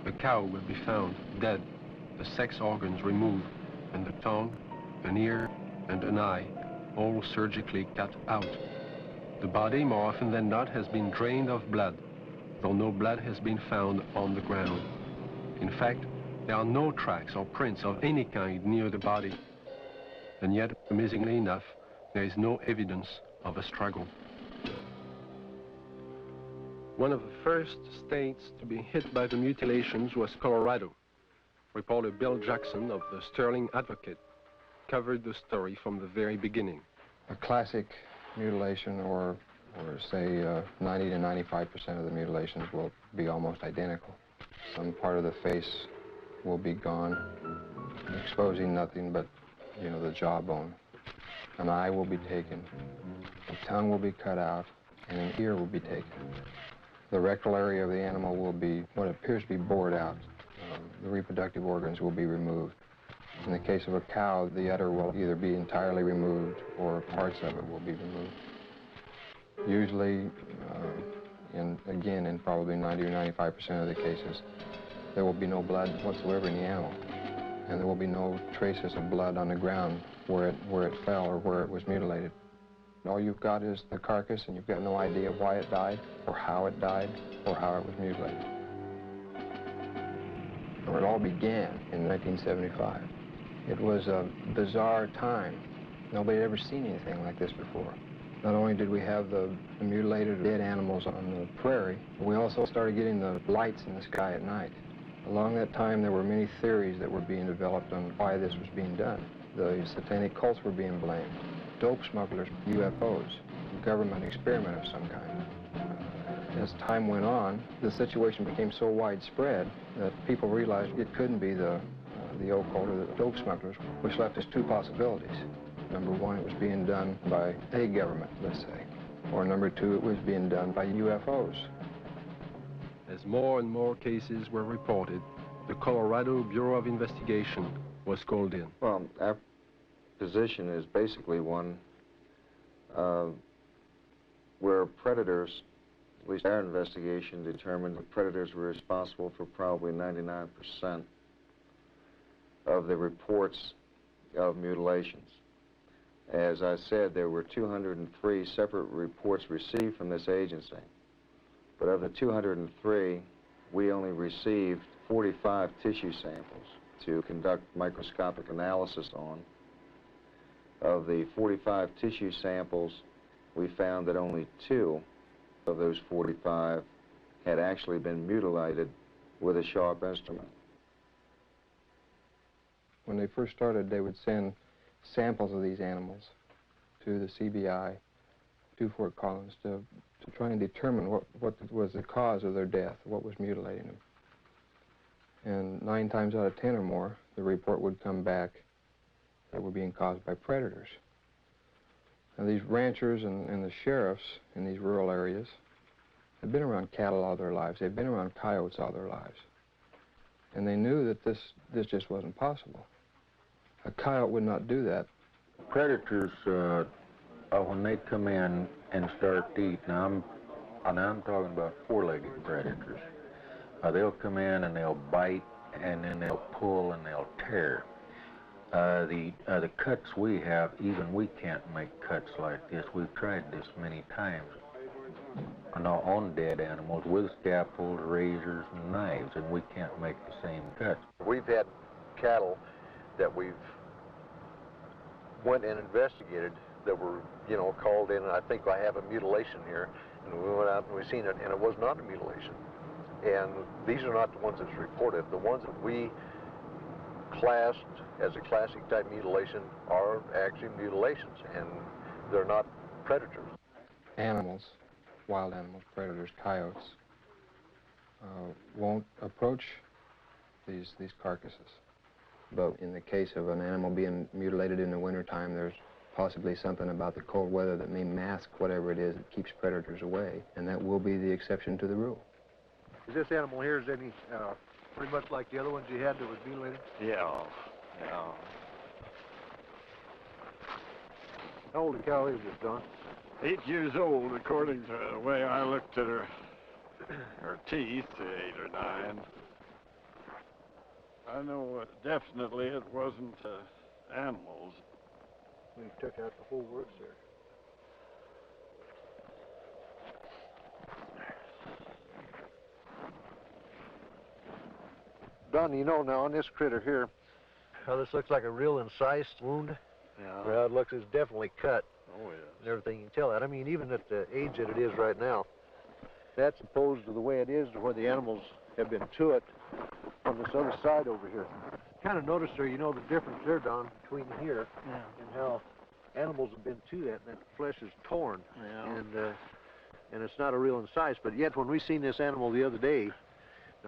a cow will be found dead, the sex organs removed, and the tongue, an ear, and an eye, all surgically cut out. The body, more often than not, has been drained of blood, though no blood has been found on the ground. In fact, there are no tracks or prints of any kind near the body. And yet, amazingly enough, there is no evidence of a struggle. One of the first states to be hit by the mutilations was Colorado. Reporter Bill Jackson of the Sterling Advocate covered the story from the very beginning. A classic mutilation, or say 90 to 95% of the mutilations will be almost identical. Some part of the face will be gone, exposing nothing but, you know, the jawbone. An eye will be taken, the tongue will be cut out, and an ear will be taken. The rectal area of the animal will be what appears to be bored out. The reproductive organs will be removed. In the case of a cow, the udder will either be entirely removed or parts of it will be removed. Usually, again, in probably 90 or 95% of the cases, there will be no blood whatsoever in the animal. And there will be no traces of blood on the ground where it fell or where it was mutilated. All you've got is the carcass, and you've got no idea why it died, or how it died, or how it was mutilated. It all began in 1975. It was a bizarre time. Nobody had ever seen anything like this before. Not only did we have the mutilated dead animals on the prairie, we also started getting the lights in the sky at night. Along that time, there were many theories that were being developed on why this was being done. The satanic cults were being blamed, dope smugglers, UFOs, a government experiment of some kind. As time went on, the situation became so widespread that people realized it couldn't be the occult or the dope smugglers, which left us two possibilities. Number one, it was being done by a government, let's say. Or number two, it was being done by UFOs. As more and more cases were reported, the Colorado Bureau of Investigation was called in. Well, our position is basically one where predators, at least our investigation determined that predators were responsible for probably 99% of the reports of mutilations. As I said, there were 203 separate reports received from this agency. But of the 203, we only received 45 tissue samples to conduct microscopic analysis on. Of the 45 tissue samples, we found that only 2 of those 45 had actually been mutilated with a sharp instrument. When they first started, they would send samples of these animals to the CBI, to Fort Collins, to try and determine what was the cause of their death, what was mutilating them. And 9 times out of 10 or more, the report would come back that were being caused by predators. Now, these ranchers and the sheriffs in these rural areas have been around cattle all their lives. They've been around coyotes all their lives. And they knew that this just wasn't possible. A coyote would not do that. Predators, when they come in and start to eat, now I'm talking about 4-legged predators. They'll come in and they'll bite, and then they'll pull and they'll tear. The cuts we have, even we can't make cuts like this. We've tried this many times on dead animals with scalpels, razors, and knives, and we can't make the same cuts. We've had cattle that we've went and investigated that were, called in, and I think I have a mutilation here, and we went out and we seen it, and it was not a mutilation. And these are not the ones that's reported. The ones that we classed as a classic type mutilation are actually mutilations, and they're not predators. Animals, wild animals, predators, coyotes, won't approach these carcasses. But in the case of an animal being mutilated in the wintertime, there's possibly something about the cold weather that may mask whatever it is that keeps predators away, and that will be the exception to the rule. Is this animal here, is any pretty much like the other ones you had that was mutilated? Yeah. How old a cow is this, Don? 8 years old, according to the way I looked at her teeth, 8 or 9. I know definitely it wasn't animals. We took out the whole works there. Don, now on this critter here, this looks like a real incised wound. Yeah. Well, it looks, it's definitely cut. Oh, yeah. And everything, you can tell that. I mean, even at the age that it is right now, that's opposed to the way it is to where the animals have been to it on this other side over here. Kind of noticed there, the difference there, Don, between here and how animals have been to that, and that flesh is torn. Yeah. And it's not a real incise, but yet when we seen this animal the other day,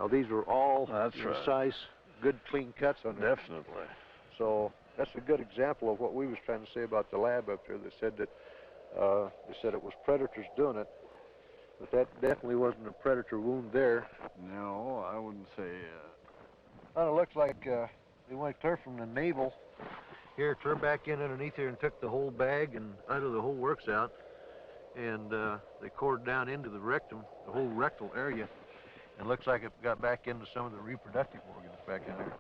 these were all incise, good, clean cuts on it. Definitely. So that's a good example of what we was trying to say about the lab up there. They said that it was predators doing it, but that definitely wasn't a predator wound there. No, I wouldn't say. It looks like they went clear from the navel here, clear back in underneath here, and took the whole bag and out of the whole works out, and they cored down into the rectum, the whole rectal area. It looks like it got back into some of the reproductive organs back in there.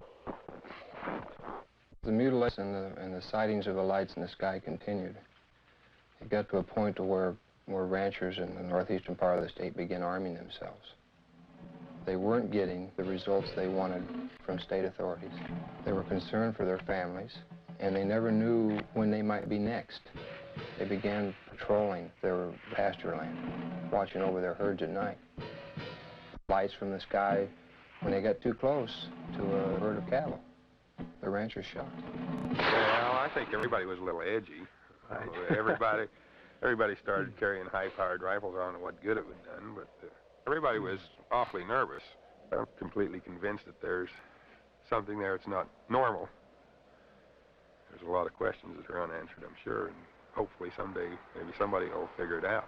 The mutilation and the sightings of the lights in the sky continued. It got to a point to where ranchers in the northeastern part of the state began arming themselves. They weren't getting the results they wanted from state authorities. They were concerned for their families, and they never knew when they might be next. They began patrolling their pasture land, watching over their herds at night. Lights from the sky, when they got too close to a herd of cattle, the ranchers shot. Well, I think everybody was a little edgy. Right. Everybody started carrying high-powered rifles. I don't know what good it would have done, but everybody was awfully nervous. I'm completely convinced that there's something there that's not normal. There's a lot of questions that are unanswered, I'm sure, and hopefully someday maybe somebody will figure it out.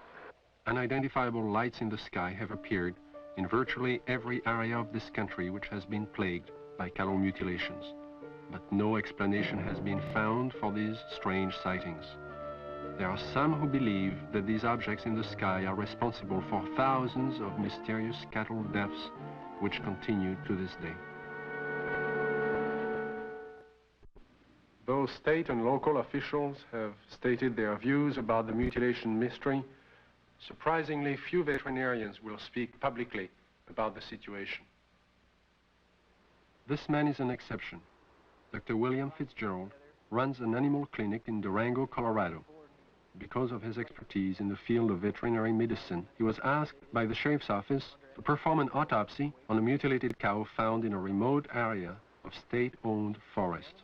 Unidentifiable lights in the sky have appeared in virtually every area of this country which has been plagued by cattle mutilations. But no explanation has been found for these strange sightings. There are some who believe that these objects in the sky are responsible for thousands of mysterious cattle deaths which continue to this day. Though state and local officials have stated their views about the mutilation mystery, surprisingly few veterinarians will speak publicly about the situation. This man is an exception. Dr. William Fitzgerald runs an animal clinic in Durango, Colorado. Because of his expertise in the field of veterinary medicine, he was asked by the sheriff's office to perform an autopsy on a mutilated cow found in a remote area of state-owned forest.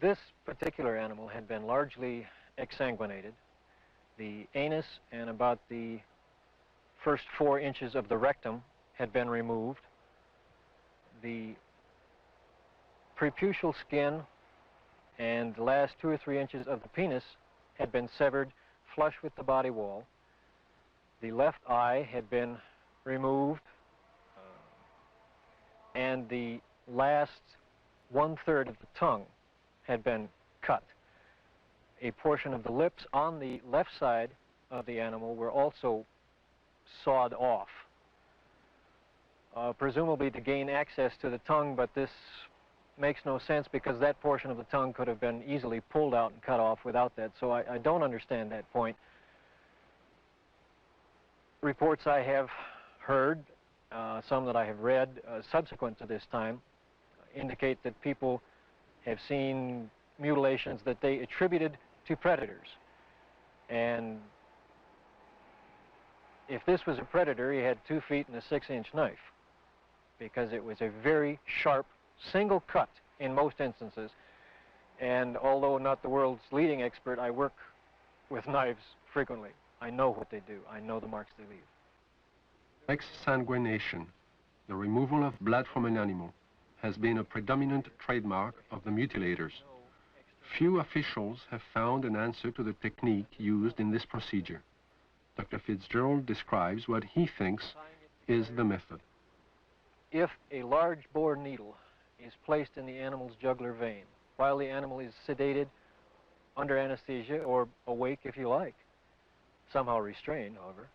This particular animal had been largely exsanguinated. The anus and about the first 4 inches of the rectum had been removed. The preputial skin and the last 2 or 3 inches of the penis had been severed flush with the body wall. The left eye had been removed, and the last 1/3 of the tongue had been cut. A portion of the lips on the left side of the animal were also sawed off, presumably to gain access to the tongue, but this makes no sense because that portion of the tongue could have been easily pulled out and cut off without that, so I don't understand that point. Reports I have heard, some that I have read subsequent to this time, indicate that people have seen mutilations that they attributed to predators. And if this was a predator, he had 2 feet and a 6-inch knife, because it was a very sharp single cut in most instances. And although not the world's leading expert, I work with knives frequently. I know what they do. I know the marks they leave. Exsanguination, the removal of blood from an animal, has been a predominant trademark of the mutilators. Few officials have found an answer to the technique used in this procedure. Dr. Fitzgerald describes what he thinks is the method. If a large bore needle is placed in the animal's jugular vein while the animal is sedated, under anesthesia, or awake if you like, somehow restrained, however,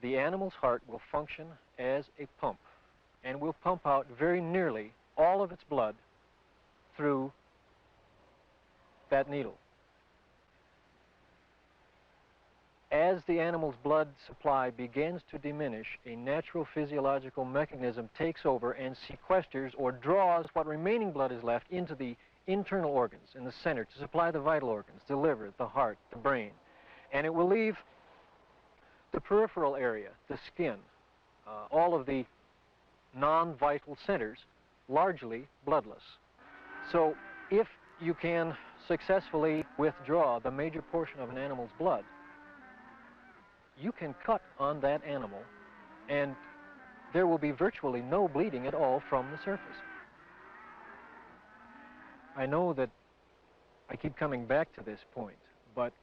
the animal's heart will function as a pump and will pump out very nearly all of its blood through that needle. As the animal's blood supply begins to diminish, a natural physiological mechanism takes over and sequesters or draws what remaining blood is left into the internal organs in the center to supply the vital organs, the liver, the heart, the brain. And it will leave the peripheral area, the skin, all of the non-vital centers, largely bloodless. So if you can successfully withdraw the major portion of an animal's blood, you can cut on that animal and there will be virtually no bleeding at all from the surface. I know that I keep coming back to this point, but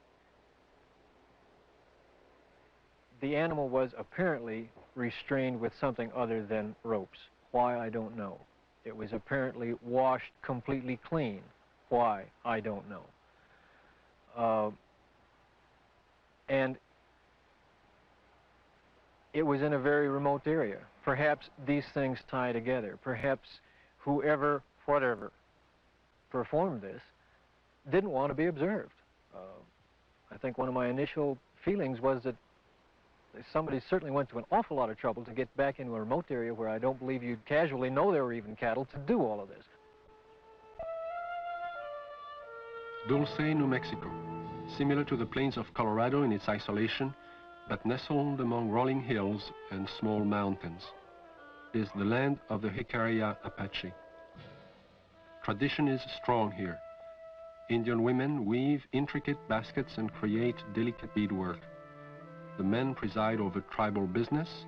the animal was apparently restrained with something other than ropes. Why, I don't know. It was apparently washed completely clean. Why, I don't know. And it was in a very remote area. Perhaps these things tie together. Perhaps whoever, whatever, performed this didn't want to be observed. I think one of my initial feelings was that somebody certainly went to an awful lot of trouble to get back into a remote area where I don't believe you'd casually know there were even cattle to do all of this. Dulce, New Mexico, similar to the plains of Colorado in its isolation, but nestled among rolling hills and small mountains, is the land of the Jicarilla Apache. Tradition is strong here. Indian women weave intricate baskets and create delicate beadwork. The men preside over tribal business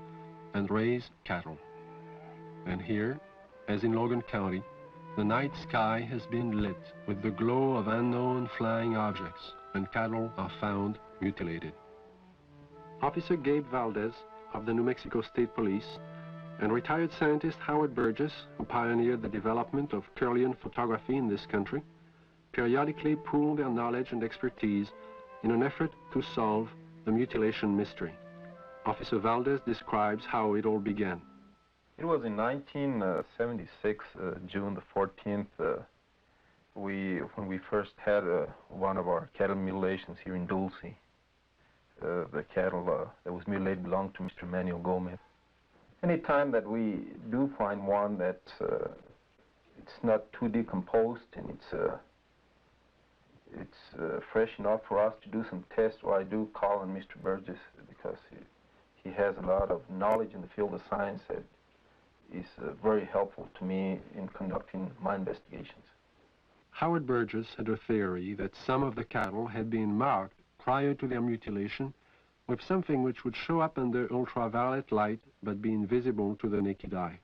and raise cattle. And here, as in Logan County, the night sky has been lit with the glow of unknown flying objects, and cattle are found mutilated. Officer Gabe Valdez of the New Mexico State Police and retired scientist Howard Burgess, who pioneered the development of Kirlian photography in this country, periodically pool their knowledge and expertise in an effort to solve the mutilation mystery. Officer Valdez describes how it all began. It was in 1976, June the 14th, when we first had one of our cattle mutilations here in Dulce. The cattle that was mutilated belonged to Mr. Manuel Gomez. Any time that we do find one that it's not too decomposed and it's fresh enough for us to do some tests, well, I do call on Mr. Burgess because he has a lot of knowledge in the field of science that is very helpful to me in conducting my investigations. Howard Burgess had a theory that some of the cattle had been marked prior to their mutilation with something which would show up under ultraviolet light but be invisible to the naked eye.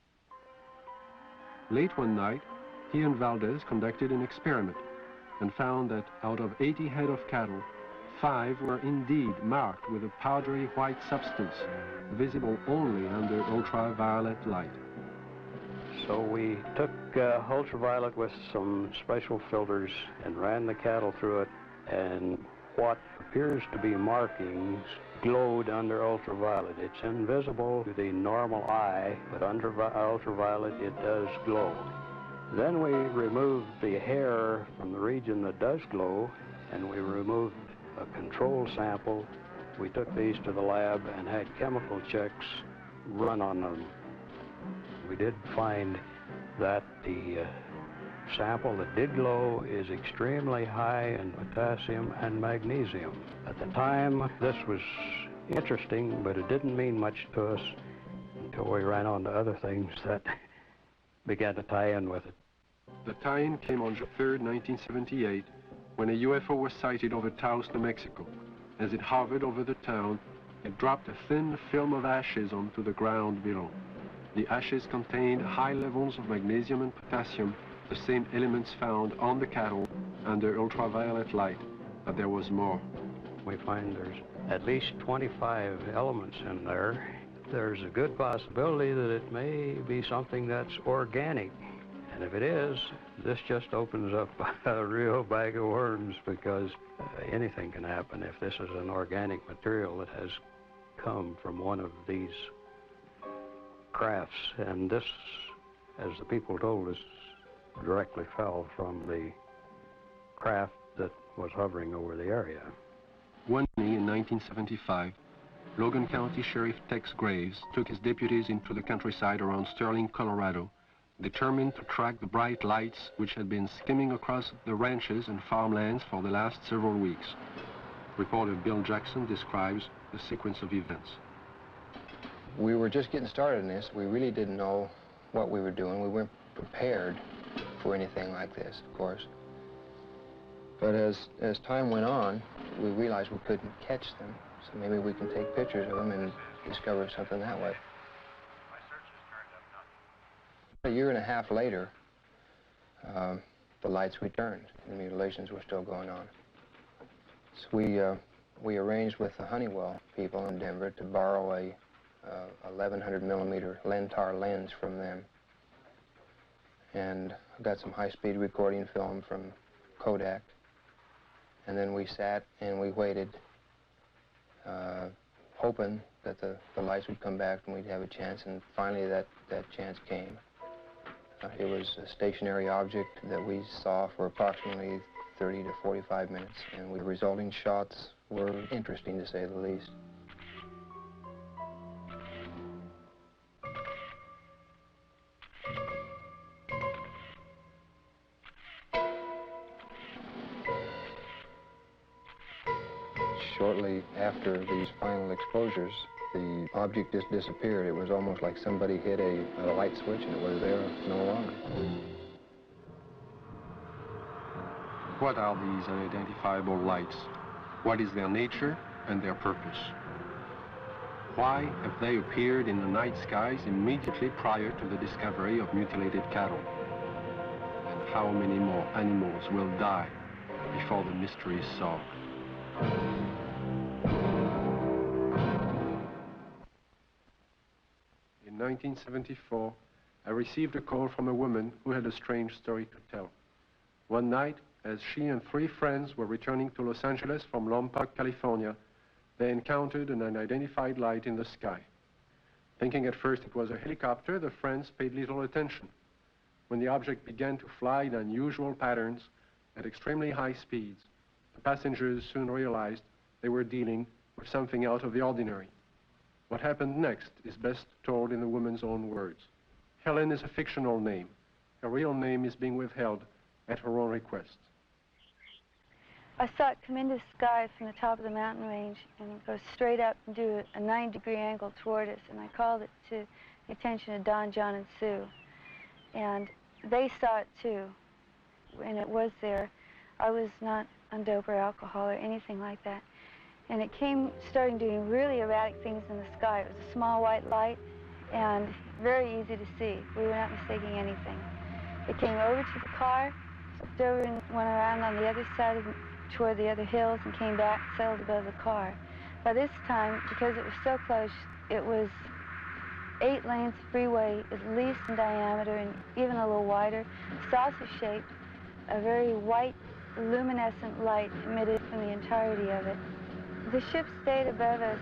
Late one night, he and Valdez conducted an experiment and found that out of 80 head of cattle, 5 were indeed marked with a powdery white substance, visible only under ultraviolet light. So we took ultraviolet with some special filters and ran the cattle through it, and what appears to be markings glowed under ultraviolet. It's invisible to the normal eye, but under ultraviolet it does glow. Then we removed the hair from the region that does glow, and we removed a control sample. We took these to the lab and had chemical checks run on them. We did find that the sample that did glow is extremely high in potassium and magnesium. At the time, this was interesting, but it didn't mean much to us until we ran on to other things that began to tie in with it. The tie-in came on June 3rd, 1978, when a UFO was sighted over Taos, New Mexico. As it hovered over the town, it dropped a thin film of ashes onto the ground below. The ashes contained high levels of magnesium and potassium, the same elements found on the cattle under ultraviolet light, but there was more. We find there's at least 25 elements in there. There's a good possibility that it may be something that's organic. And if it is, this just opens up a real bag of worms, because anything can happen if this is an organic material that has come from one of these crafts. And this, as the people told us, directly fell from the craft that was hovering over the area. One evening in 1975, Logan County Sheriff Tex Graves took his deputies into the countryside around Sterling, Colorado, determined to track the bright lights which had been skimming across the ranches and farmlands for the last several weeks. Reporter Bill Jackson describes the sequence of events. We were just getting started in this. We really didn't know what we were doing. We weren't prepared for anything like this, of course. But as time went on, we realized we couldn't catch them, so maybe we can take pictures of them and discover something that way. A year and a half later, the lights returned, and the mutilations were still going on. So we arranged with the Honeywell people in Denver to borrow a 1100 millimeter Lentar lens from them, and got some high-speed recording film from Kodak. And then we sat and we waited, hoping that the lights would come back and we'd have a chance, and finally that chance came. It was a stationary object that we saw for approximately 30 to 45 minutes, and the resulting shots were interesting, to say the least. Shortly after these final exposures, the object just disappeared. It was almost like somebody hit a light switch and it was there no longer. What are these unidentifiable lights? What is their nature and their purpose? Why have they appeared in the night skies immediately prior to the discovery of mutilated cattle? And how many more animals will die before the mystery is solved? In 1974, I received a call from a woman who had a strange story to tell. One night, as she and 3 friends were returning to Los Angeles from Lompoc, California, they encountered an unidentified light in the sky. Thinking at first it was a helicopter, the friends paid little attention. When the object began to fly in unusual patterns at extremely high speeds, the passengers soon realized they were dealing with something out of the ordinary. What happened next is best told in the woman's own words. Helen is a fictional name. Her real name is being withheld at her own request. I saw it come into the sky from the top of the mountain range and go straight up and do a 90-degree angle toward us, and I called it to the attention of Don, John, and Sue. And they saw it too. and it was there. I was not on dope or alcohol or anything like that. And it started doing really erratic things in the sky. It was a small white light and very easy to see. We were not mistaking anything. It came over to the car, flipped over and went around on the other side toward the other hills and came back, sailed above the car. By this time, because it was so close, it was 8 lanes freeway, at least in diameter and even a little wider, saucer-shaped, a very white, luminescent light emitted from the entirety of it. The ship stayed above us,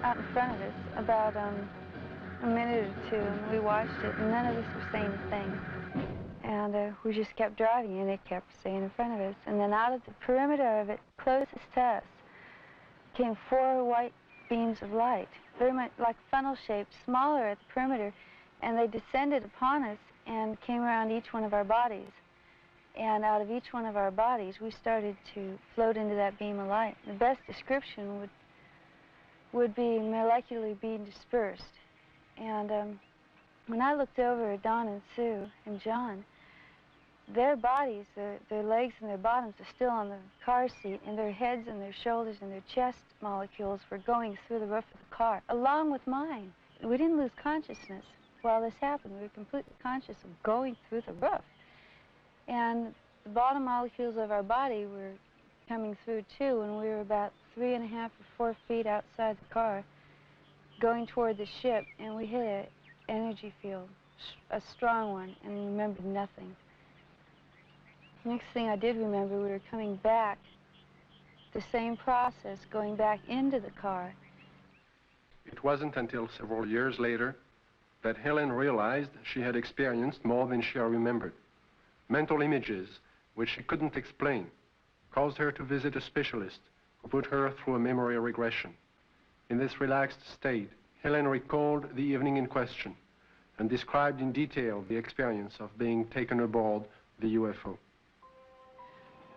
out in front of us, about a minute or two, and we watched it, and none of us were saying a thing. And we just kept driving, and it kept staying in front of us. And then out of the perimeter of it, closest to us, came 4 white beams of light, very much like funnel-shaped, smaller at the perimeter, and they descended upon us and came around each one of our bodies. And out of each one of our bodies, we started to float into that beam of light. The best description would be molecularly being dispersed. And when I looked over at Don and Sue and John, their bodies, their legs and their bottoms are still on the car seat, and their heads and their shoulders and their chest molecules were going through the roof of the car, along with mine. We didn't lose consciousness while this happened. We were completely conscious of going through the roof. And the bottom molecules of our body were coming through too, and we were about 3.5 or 4 feet outside the car, going toward the ship, and we hit an energy field, a strong one, and remembered nothing. Next thing I did remember, we were coming back, the same process, going back into the car. It wasn't until several years later that Helen realized she had experienced more than she remembered. Mental images, which she couldn't explain, caused her to visit a specialist who put her through a memory regression. In this relaxed state, Helen recalled the evening in question and described in detail the experience of being taken aboard the UFO.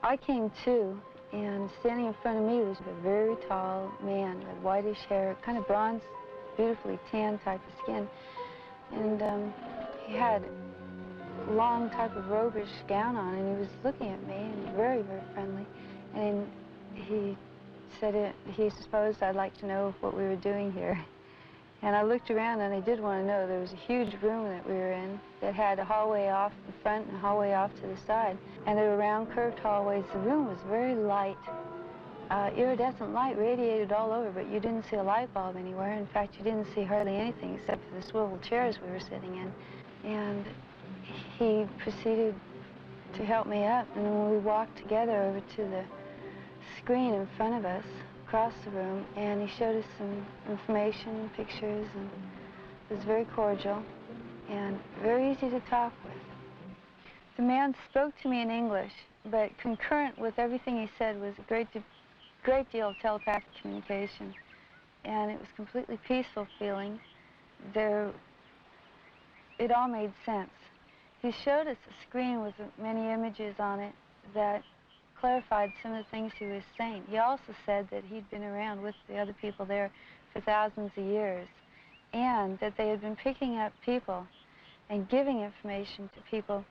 I came to, and standing in front of me was a very tall man with whitish hair, kind of bronze, beautifully tan type of skin. And he had a long type of robish gown on, and he was looking at me, and very, very friendly. And he said he supposed I'd like to know what we were doing here. And I looked around, and I did want to know. There was a huge room that we were in that had a hallway off the front and a hallway off to the side. And there were round, curved hallways. The room was very light. Iridescent light radiated all over, but you didn't see a light bulb anywhere. In fact, you didn't see hardly anything except for the swivel chairs we were sitting in. And he proceeded to help me up, and then we walked together over to the screen in front of us, across the room, and he showed us some information and pictures, and it was very cordial and very easy to talk with. The man spoke to me in English, but concurrent with everything he said was a great deal of telepathic communication, and it was completely peaceful feeling. It all made sense. He showed us a screen with many images on it that clarified some of the things he was saying. He also said that he'd been around with the other people there for thousands of years, and that they had been picking up people and giving information to people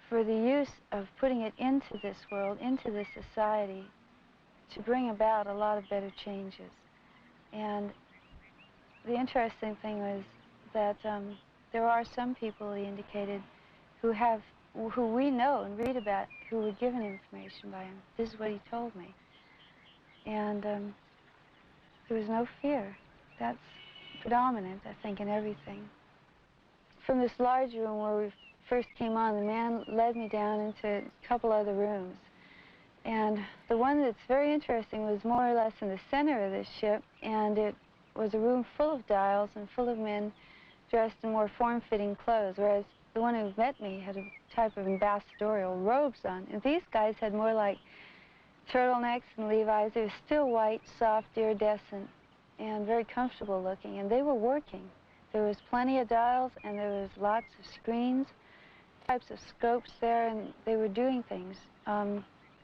for the use of putting it into this world, into this society, to bring about a lot of better changes. And the interesting thing was that there are some people, he indicated, who we know and read about, who were given information by him. This is what he told me. And there was no fear. That's predominant, I think, in everything. From this large room where we first came on, the man led me down into a couple other rooms. And the one that's very interesting was more or less in the center of this ship, and it was a room full of dials and full of men dressed in more form-fitting clothes, whereas the one who met me had a type of ambassadorial robes on. And these guys had more like turtlenecks and Levi's. They were still white, soft, iridescent, and very comfortable looking. And they were working. There was plenty of dials, and there was lots of screens, types of scopes there, and they were doing things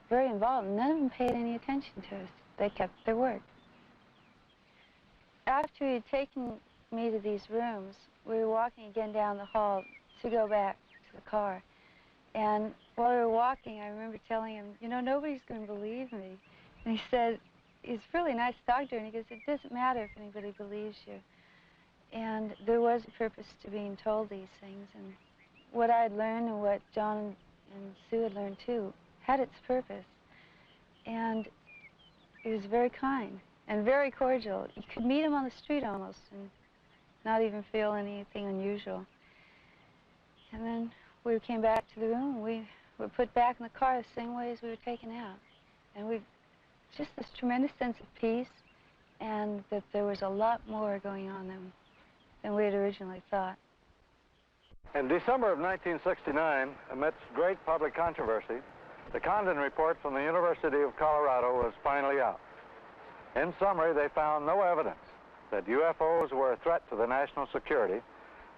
very involved. None of them paid any attention to us. They kept their work. After he had taken me to these rooms, we were walking again down the hall to go back to the car. And while we were walking, I remember telling him, you know, nobody's going to believe me. And he said, he's really nice doctor, and he goes, it doesn't matter if anybody believes you. And there was a purpose to being told these things, and what I had learned and what John and Sue had learned too had its purpose. And he was very kind and very cordial. You could meet him on the street almost and not even feel anything unusual. And then we came back to the room, and we were put back in the car the same way as we were taken out. And we just this tremendous sense of peace, and that there was a lot more going on than we had originally thought. In December of 1969, amidst great public controversy, the Condon report from the University of Colorado was finally out. In summary, they found no evidence that UFOs were a threat to the national security,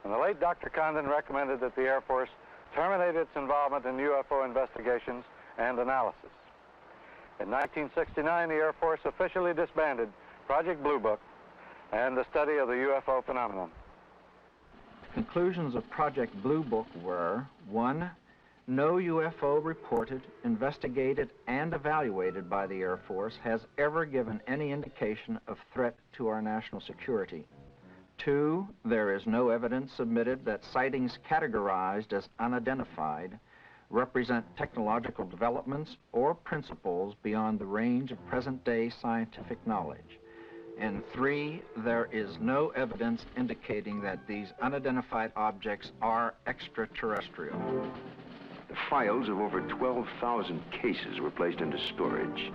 and the late Dr. Condon recommended that the Air Force terminate its involvement in UFO investigations and analysis. In 1969, the Air Force officially disbanded Project Blue Book and the study of the UFO phenomenon. Conclusions of Project Blue Book were: 1, no UFO reported, investigated, and evaluated by the Air Force has ever given any indication of threat to our national security. 2, there is no evidence submitted that sightings categorized as unidentified represent technological developments or principles beyond the range of present-day scientific knowledge. And 3, there is no evidence indicating that these unidentified objects are extraterrestrial. The files of over 12,000 cases were placed into storage.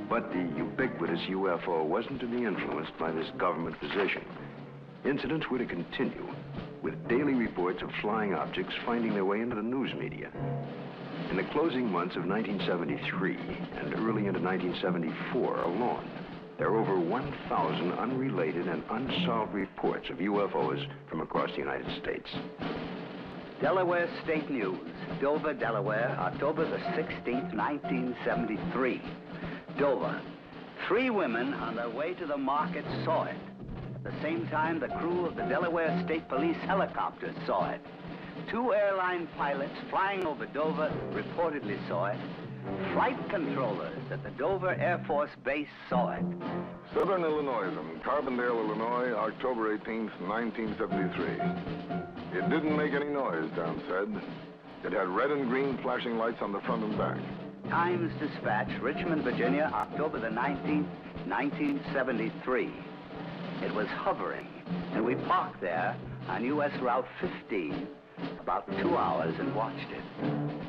But the ubiquitous UFO wasn't to be influenced by this government position. Incidents were to continue, with daily reports of flying objects finding their way into the news media. In the closing months of 1973 and early into 1974 alone, there were over 1,000 unrelated and unsolved reports of UFOs from across the United States. Delaware State News, Dover, Delaware, October the 16th, 1973. Dover. 3 women on their way to the market saw it. At the same time, the crew of the Delaware State Police helicopter saw it. 2 airline pilots flying over Dover reportedly saw it. Flight controllers at the Dover Air Force Base saw it. Southern Illinois, Carbondale, Illinois, October 18th, 1973. It didn't make any noise, Don said. It had red and green flashing lights on the front and back. Times Dispatch, Richmond, Virginia, October the 19th, 1973. It was hovering, and we parked there on U.S. Route 15 about 2 hours and watched it.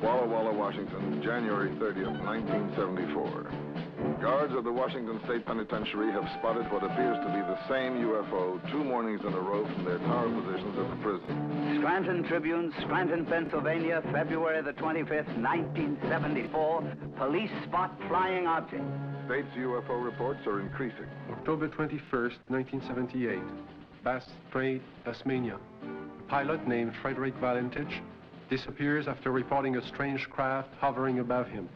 Walla Walla, Washington, January 30th, 1974. Guards of the Washington State Penitentiary have spotted what appears to be the same UFO 2 mornings in a row from their tower positions at the prison. Scranton Tribune, Scranton, Pennsylvania, February the 25th, 1974. Police spot flying object. State's UFO reports are increasing. October 21st, 1978, Bass Strait, Tasmania. A pilot named Frederick Valentich disappears after reporting a strange craft hovering above him.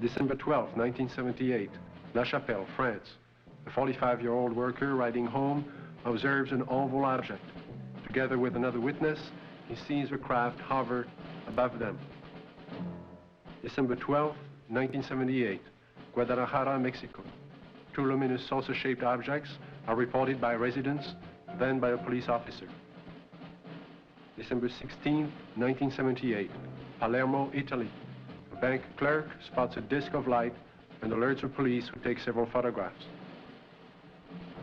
December 12, 1978, La Chapelle, France. A 45-year-old worker riding home observes an oval object. Together with another witness, he sees the craft hover above them. December 12, 1978, Guadalajara, Mexico. 2 luminous saucer-shaped objects are reported by residents, then by a police officer. December 16, 1978, Palermo, Italy. A bank clerk spots a disc of light and alerts the police, who take several photographs.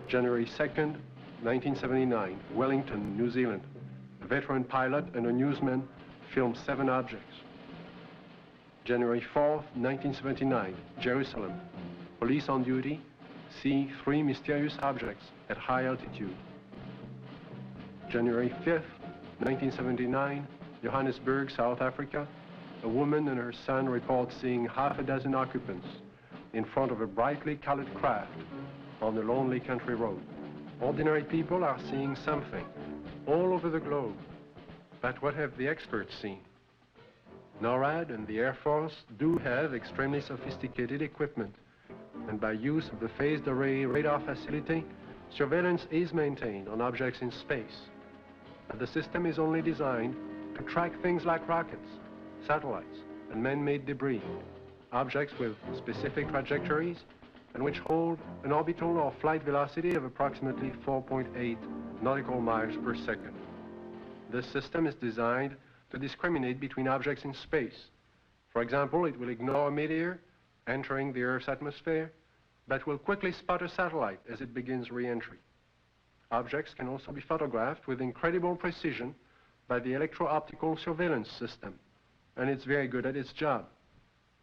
January 2nd, 1979, Wellington, New Zealand. A veteran pilot and a newsman film 7 objects. January 4th, 1979, Jerusalem. Police on duty see 3 mysterious objects at high altitude. January 5th, 1979, Johannesburg, South Africa. A woman and her son report seeing half a dozen occupants in front of a brightly colored craft on a lonely country road. Ordinary people are seeing something all over the globe. But what have the experts seen? NORAD and the Air Force do have extremely sophisticated equipment, and by use of the phased array radar facility, surveillance is maintained on objects in space. But the system is only designed to track things like rockets, satellites, and man-made debris, objects with specific trajectories and which hold an orbital or flight velocity of approximately 4.8 nautical miles per second. This system is designed to discriminate between objects in space. For example, it will ignore a meteor entering the Earth's atmosphere, but will quickly spot a satellite as it begins re-entry. Objects can also be photographed with incredible precision by the electro-optical surveillance system, and it's very good at its job.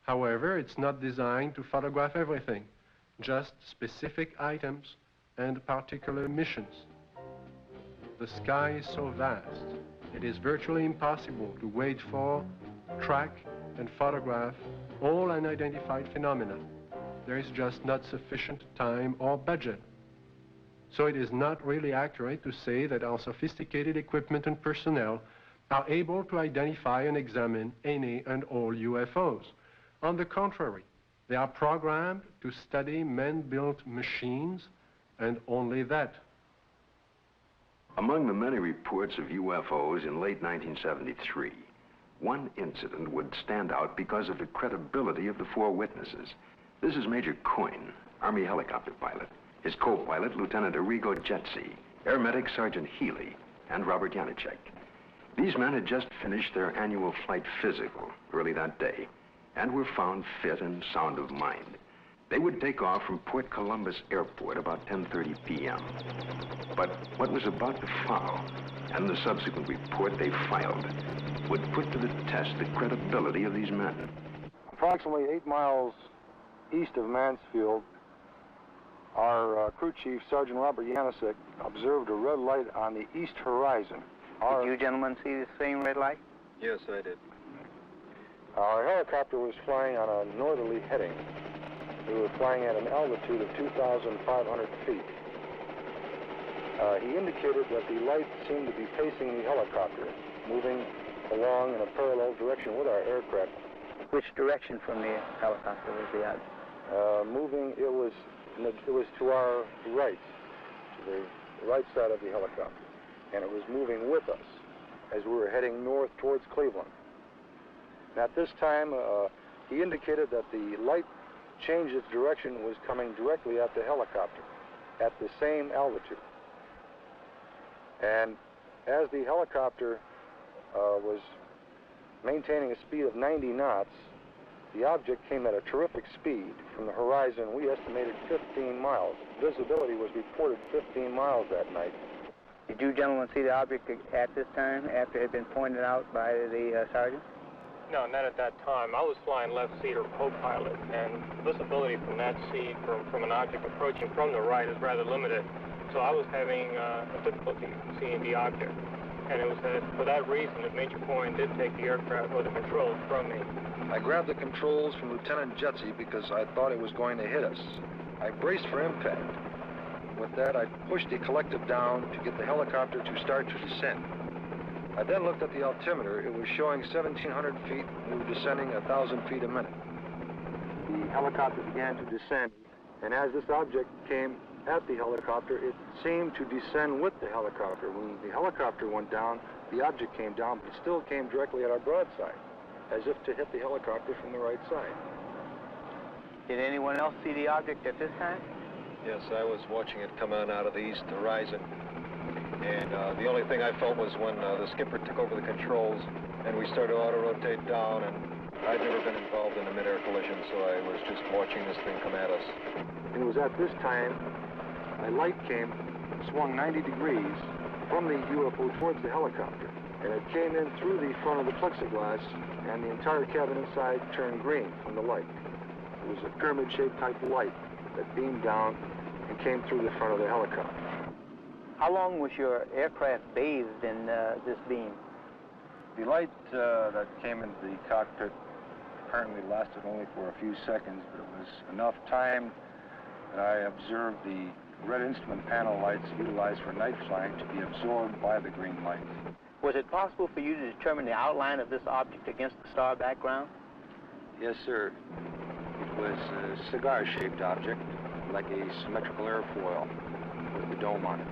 However, it's not designed to photograph everything, just specific items and particular missions. The sky is so vast, it is virtually impossible to wait for, track, and photograph all unidentified phenomena. There is just not sufficient time or budget. So it is not really accurate to say that our sophisticated equipment and personnel are able to identify and examine any and all UFOs. On the contrary, they are programmed to study man-built machines, and only that. Among the many reports of UFOs in late 1973, one incident would stand out because of the credibility of the four witnesses. This is Major Coyne, Army helicopter pilot, his co-pilot, Lieutenant Arrigo Jetsi, Air Medic Sergeant Healy, and Robert Janacek. These men had just finished their annual flight physical early that day and were found fit and sound of mind. They would take off from Port Columbus Airport about 10:30 p.m. But what was about to follow, and the subsequent report they filed, would put to the test the credibility of these men. Approximately 8 miles east of Mansfield, our crew chief, Sergeant Robert Janacek, observed a red light on the east horizon. Did you gentlemen see the same red light? Yes, I did. Our helicopter was flying on a northerly heading. We were flying at an altitude of 2,500 feet. He indicated that the light seemed to be pacing the helicopter, moving along in a parallel direction with our aircraft. Which direction from the helicopter was the object? Moving, it was to our right, to the right side of the helicopter, and it was moving with us as we were heading north towards Cleveland. And at this time, he indicated that the light changed its direction, was coming directly at the helicopter at the same altitude. And as the helicopter was maintaining a speed of 90 knots, the object came at a terrific speed from the horizon. We estimated 15 miles. Visibility was reported 15 miles that night. Did you gentlemen see the object at this time, after it had been pointed out by the sergeant? No, not at that time. I was flying left seat or co-pilot, and visibility from that seat from an object approaching from the right is rather limited. So I was having difficulty seeing the object. And it was for that reason that Major Coyne did take the aircraft or the controls from me. I grabbed the controls from Lieutenant Jetsi because I thought it was going to hit us. I braced for impact. With that, I pushed the collective down to get the helicopter to start to descend. I then looked at the altimeter. It was showing 1,700 feet, and we were descending 1,000 feet a minute. The helicopter began to descend, and as this object came at the helicopter, it seemed to descend with the helicopter. When the helicopter went down, the object came down, but it still came directly at our broadside, as if to hit the helicopter from the right side. Did anyone else see the object at this time? Yes, I was watching it come on out of the east horizon. And the only thing I felt was when the skipper took over the controls and we started to auto-rotate down, and I'd never been involved in a mid-air collision, so I was just watching this thing come at us. It was at this time a light came, swung 90 degrees from the UFO towards the helicopter, and it came in through the front of the plexiglass, and the entire cabin inside turned green from the light. It was a pyramid-shaped type of light that beamed down and came through the front of the helicopter. How long was your aircraft bathed in this beam? The light that came into the cockpit apparently lasted only for a few seconds, but it was enough time that I observed the red instrument panel lights utilized for night flying to be absorbed by the green light. Was it possible for you to determine the outline of this object against the star background? Yes, sir. It was a cigar-shaped object, like a symmetrical airfoil with a dome on it.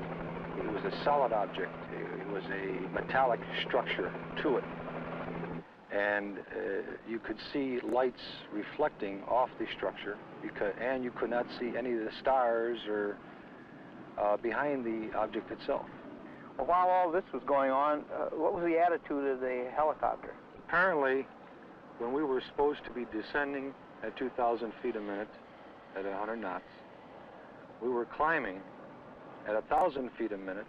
It was a solid object. It was a metallic structure to it. and you could see lights reflecting off the structure, and you could not see any of the stars or behind the object itself. Well, while all this was going on, what was the attitude of the helicopter? Apparently, when we were supposed to be descending at 2,000 feet a minute at 100 knots, we were climbing at 1,000 feet a minute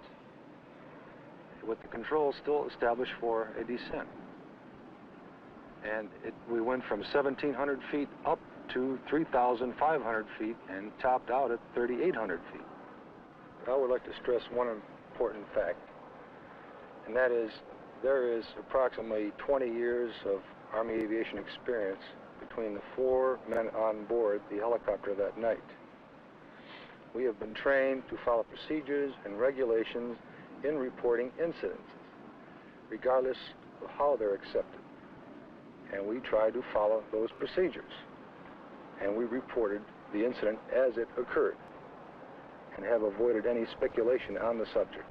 with the controls still established for a descent. And we went from 1,700 feet up to 3,500 feet and topped out at 3,800 feet. I would like to stress one important fact, and that is there is approximately 20 years of Army aviation experience between the 4 men on board the helicopter that night. We have been trained to follow procedures and regulations in reporting incidents, regardless of how they're accepted. And we tried to follow those procedures. And we reported the incident as it occurred and have avoided any speculation on the subject.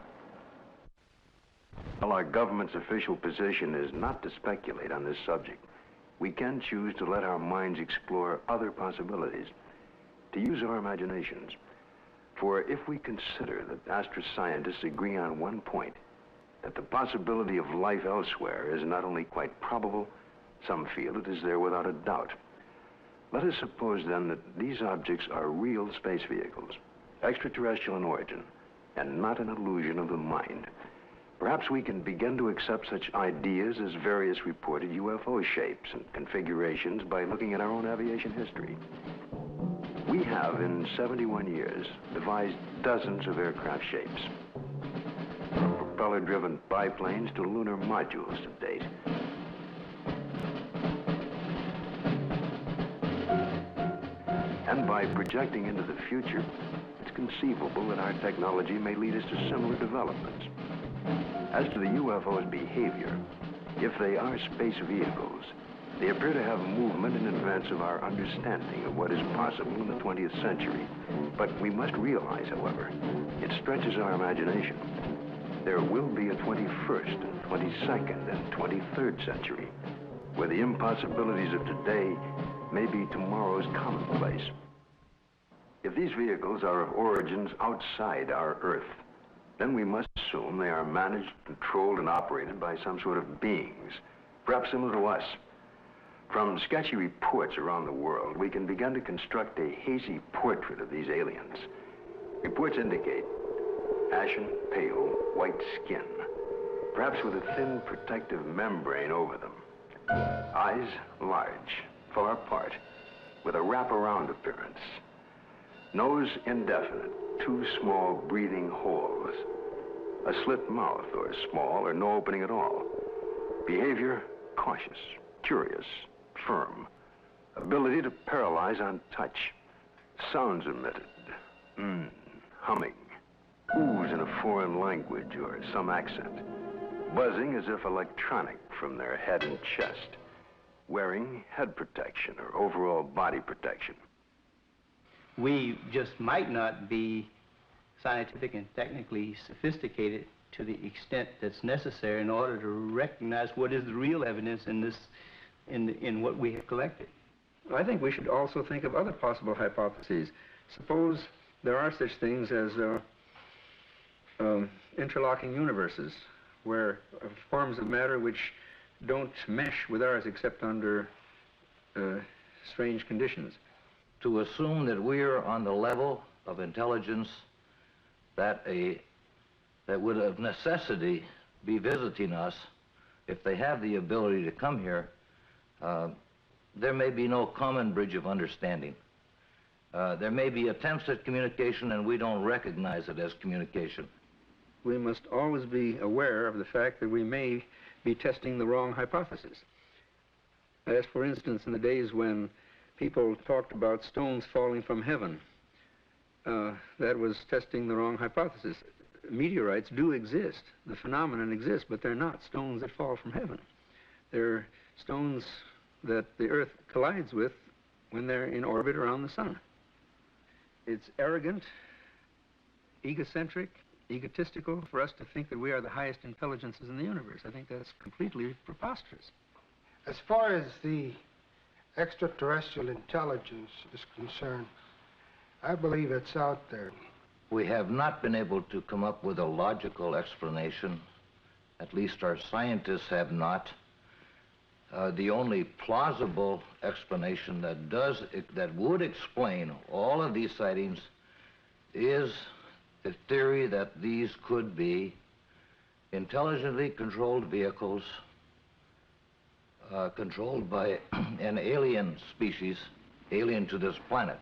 While our government's official position is not to speculate on this subject, we can choose to let our minds explore other possibilities, to use our imaginations. For if we consider that astroscientists agree on one point, that the possibility of life elsewhere is not only quite probable, some feel it is there without a doubt. Let us suppose then that these objects are real space vehicles, extraterrestrial in origin, and not an illusion of the mind. Perhaps we can begin to accept such ideas as various reported UFO shapes and configurations by looking at our own aviation history. We have, in 71 years, devised dozens of aircraft shapes, from propeller-driven biplanes to lunar modules to date. And by projecting into the future, it's conceivable that our technology may lead us to similar developments. As to the UFO's behavior, if they are space vehicles, they appear to have movement in advance of our understanding of what is possible in the 20th century. But we must realize, however, it stretches our imagination. There will be a 21st and 22nd and 23rd century, where the impossibilities of today may be tomorrow's commonplace. If these vehicles are of origins outside our Earth, then we must assume they are managed, controlled, and operated by some sort of beings, perhaps similar to us. From sketchy reports around the world, we can begin to construct a hazy portrait of these aliens. Reports indicate ashen, pale, white skin, perhaps with a thin protective membrane over them. Eyes large, far apart, with a wraparound appearance. Nose indefinite, 2 small breathing holes. A slit mouth, or small, or no opening at all. Behavior, cautious, curious, firm. Ability to paralyze on touch. Sounds emitted. Humming. Oohs in a foreign language or some accent. Buzzing as if electronic from their head and chest. Wearing head protection or overall body protection. We just might not be scientific and technically sophisticated to the extent that's necessary in order to recognize what is the real evidence in this, in what we have collected. I think we should also think of other possible hypotheses. Suppose there are such things as interlocking universes, where forms of matter which don't mesh with ours except under strange conditions. To assume that we're on the level of intelligence that would of necessity be visiting us, if they have the ability to come here, there may be no common bridge of understanding. There may be attempts at communication and we don't recognize it as communication. We must always be aware of the fact that we may be testing the wrong hypothesis. As for instance, in the days when people talked about stones falling from heaven, that was testing the wrong hypothesis. Meteorites do exist. The phenomenon exists, but they're not stones that fall from heaven. They're stones that the Earth collides with when they're in orbit around the sun. It's arrogant, egocentric, egotistical for us to think that we are the highest intelligences in the universe. I think that's completely preposterous. As far as the extraterrestrial intelligence is concerned, I believe it's out there. We have not been able to come up with a logical explanation. At least our scientists have not. The only plausible explanation that would explain all of these sightings is the theory that these could be intelligently controlled vehicles controlled by an alien species, alien to this planet.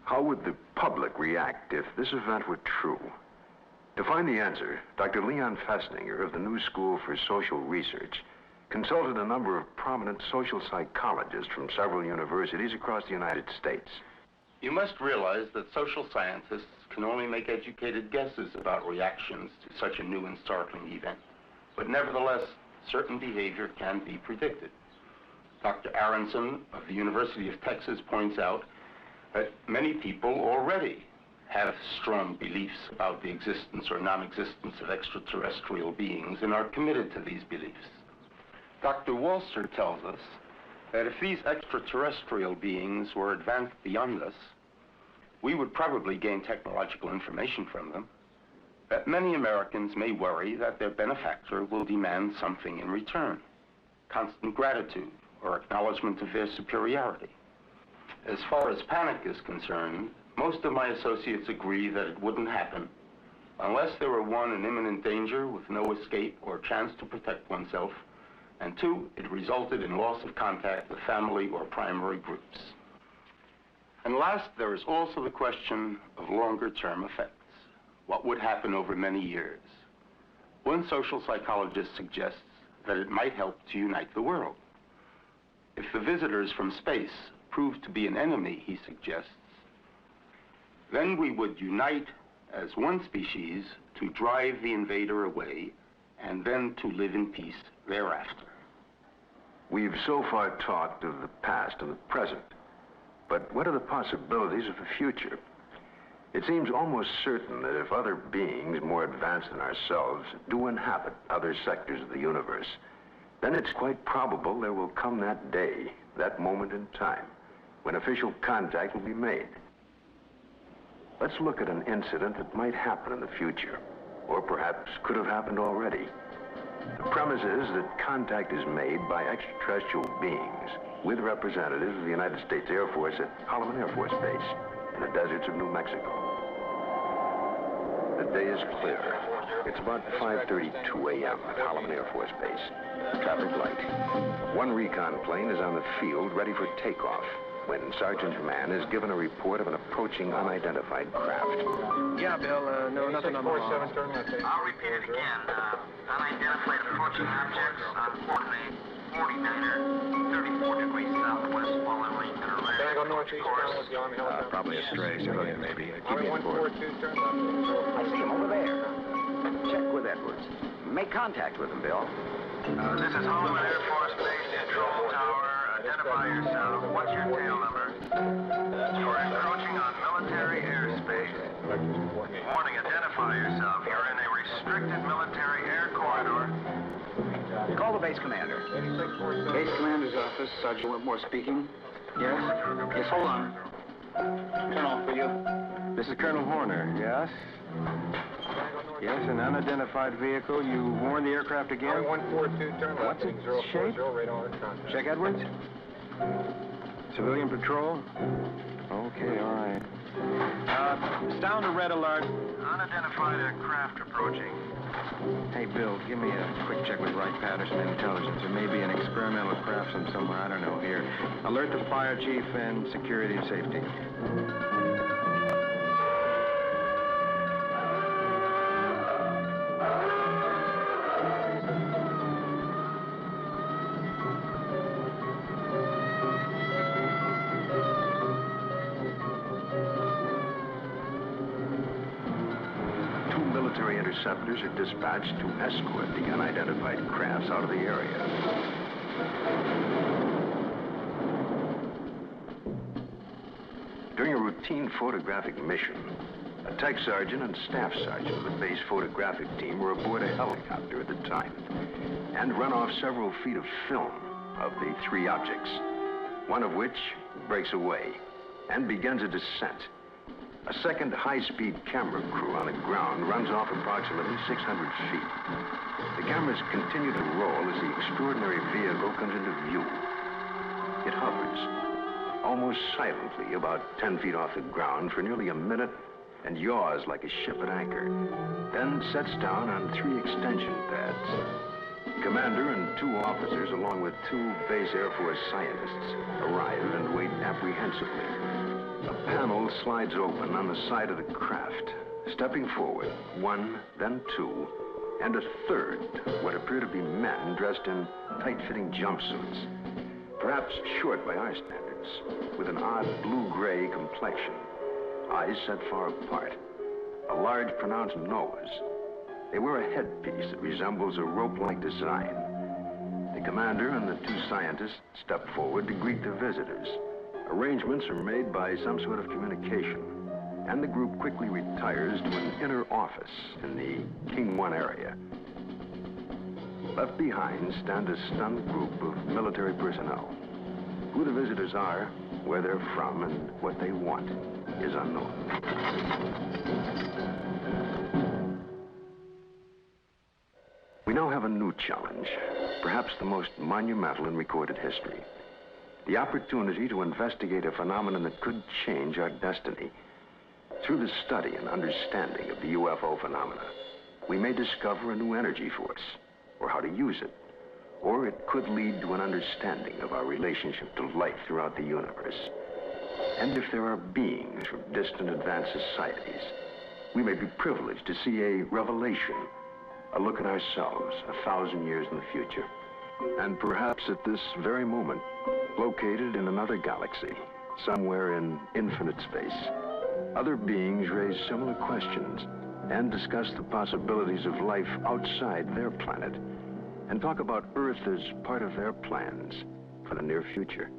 How would the public react if this event were true? To find the answer, Dr. Leon Festinger of the New School for Social Research consulted a number of prominent social psychologists from several universities across the United States. You must realize that social scientists can only make educated guesses about reactions to such a new and startling event. But nevertheless, certain behavior can be predicted. Dr. Aronson of the University of Texas points out that many people already have strong beliefs about the existence or non-existence of extraterrestrial beings and are committed to these beliefs. Dr. Walser tells us that if these extraterrestrial beings were advanced beyond us, we would probably gain technological information from them, that many Americans may worry that their benefactor will demand something in return, constant gratitude or acknowledgement of their superiority. As far as panic is concerned, most of my associates agree that it wouldn't happen unless there were, one, an imminent danger with no escape or chance to protect oneself, and two, it resulted in loss of contact with family or primary groups. And last, there is also the question of longer-term effects. What would happen over many years? One social psychologist suggests that it might help to unite the world. If the visitors from space prove to be an enemy, he suggests, then we would unite as one species to drive the invader away and then to live in peace thereafter. We've so far talked of the past and the present, but what are the possibilities of the future? It seems almost certain that if other beings more advanced than ourselves do inhabit other sectors of the universe, then it's quite probable there will come that day, that moment in time, when official contact will be made. Let's look at an incident that might happen in the future, or perhaps could have happened already. The premise is that contact is made by extraterrestrial beings with representatives of the United States Air Force at Holloman Air Force Base in the deserts of New Mexico. The day is clear. It's about 5:32 a.m. at Holloman Air Force Base. Traffic light. One recon plane is on the field ready for takeoff when Sergeant Mann is given a report of an approaching unidentified craft. Yeah, Bill, no, nothing on the law. I'll repeat it again. Unidentified approaching objects on coordinate 49er, 34 degrees southwest, following Lincoln Array. Can I go northeast with the Army helicopter? Probably a stray civilian, maybe. Keep me informed. I see him over there. Check with Edwards. Make contact with him, Bill. This is Holloman Air Force Base, control tower. Identify yourself. What's your tail number? You're encroaching on military airspace. Warning, identify yourself. You're in a restricted military air corridor. Call the base commander. Base commander's office, Sergeant Whitmore speaking. Yes? Yes, hold on. Colonel, for you. This is Colonel Horner, yes? Yes, an unidentified vehicle. You warned the aircraft again? 142, turn left. What's its shape? Check Edwards. Civilian patrol? Okay, all right. Sound a red alert. Unidentified aircraft approaching. Hey, Bill, give me a quick check with Wright-Patterson Intelligence. There may be an experimental craft from somewhere, I don't know, here. Alert the fire chief and security and safety. Interceptors are dispatched to escort the unidentified crafts out of the area. During a routine photographic mission, a tech sergeant and staff sergeant of the base photographic team were aboard a helicopter at the time and run off several feet of film of the three objects, one of which breaks away and begins a descent. A second high-speed camera crew on the ground runs off approximately 600 feet. The cameras continue to roll as the extraordinary vehicle comes into view. It hovers, almost silently, about 10 feet off the ground for nearly a minute and yaws like a ship at anchor, then sets down on 3 extension pads. The commander and 2 officers, along with 2 base Air Force scientists, arrive and wait apprehensively. A panel slides open on the side of the craft. Stepping forward, 1, then 2, and a third, what appear to be men dressed in tight-fitting jumpsuits, perhaps short by our standards, with an odd blue-gray complexion, eyes set far apart, a large pronounced nose. They wear a headpiece that resembles a rope-like design. The commander and the 2 scientists step forward to greet the visitors. Arrangements are made by some sort of communication, and the group quickly retires to an inner office in the King 1 area. Left behind stand a stunned group of military personnel. Who the visitors are, where they're from, and what they want is unknown. We now have a new challenge, perhaps the most monumental in recorded history. The opportunity to investigate a phenomenon that could change our destiny. Through the study and understanding of the UFO phenomena, we may discover a new energy force, or how to use it. Or it could lead to an understanding of our relationship to life throughout the universe. And if there are beings from distant advanced societies, we may be privileged to see a revelation, a look at ourselves 1,000 years in the future. And perhaps at this very moment, located in another galaxy, somewhere in infinite space, other beings raise similar questions and discuss the possibilities of life outside their planet and talk about Earth as part of their plans for the near future.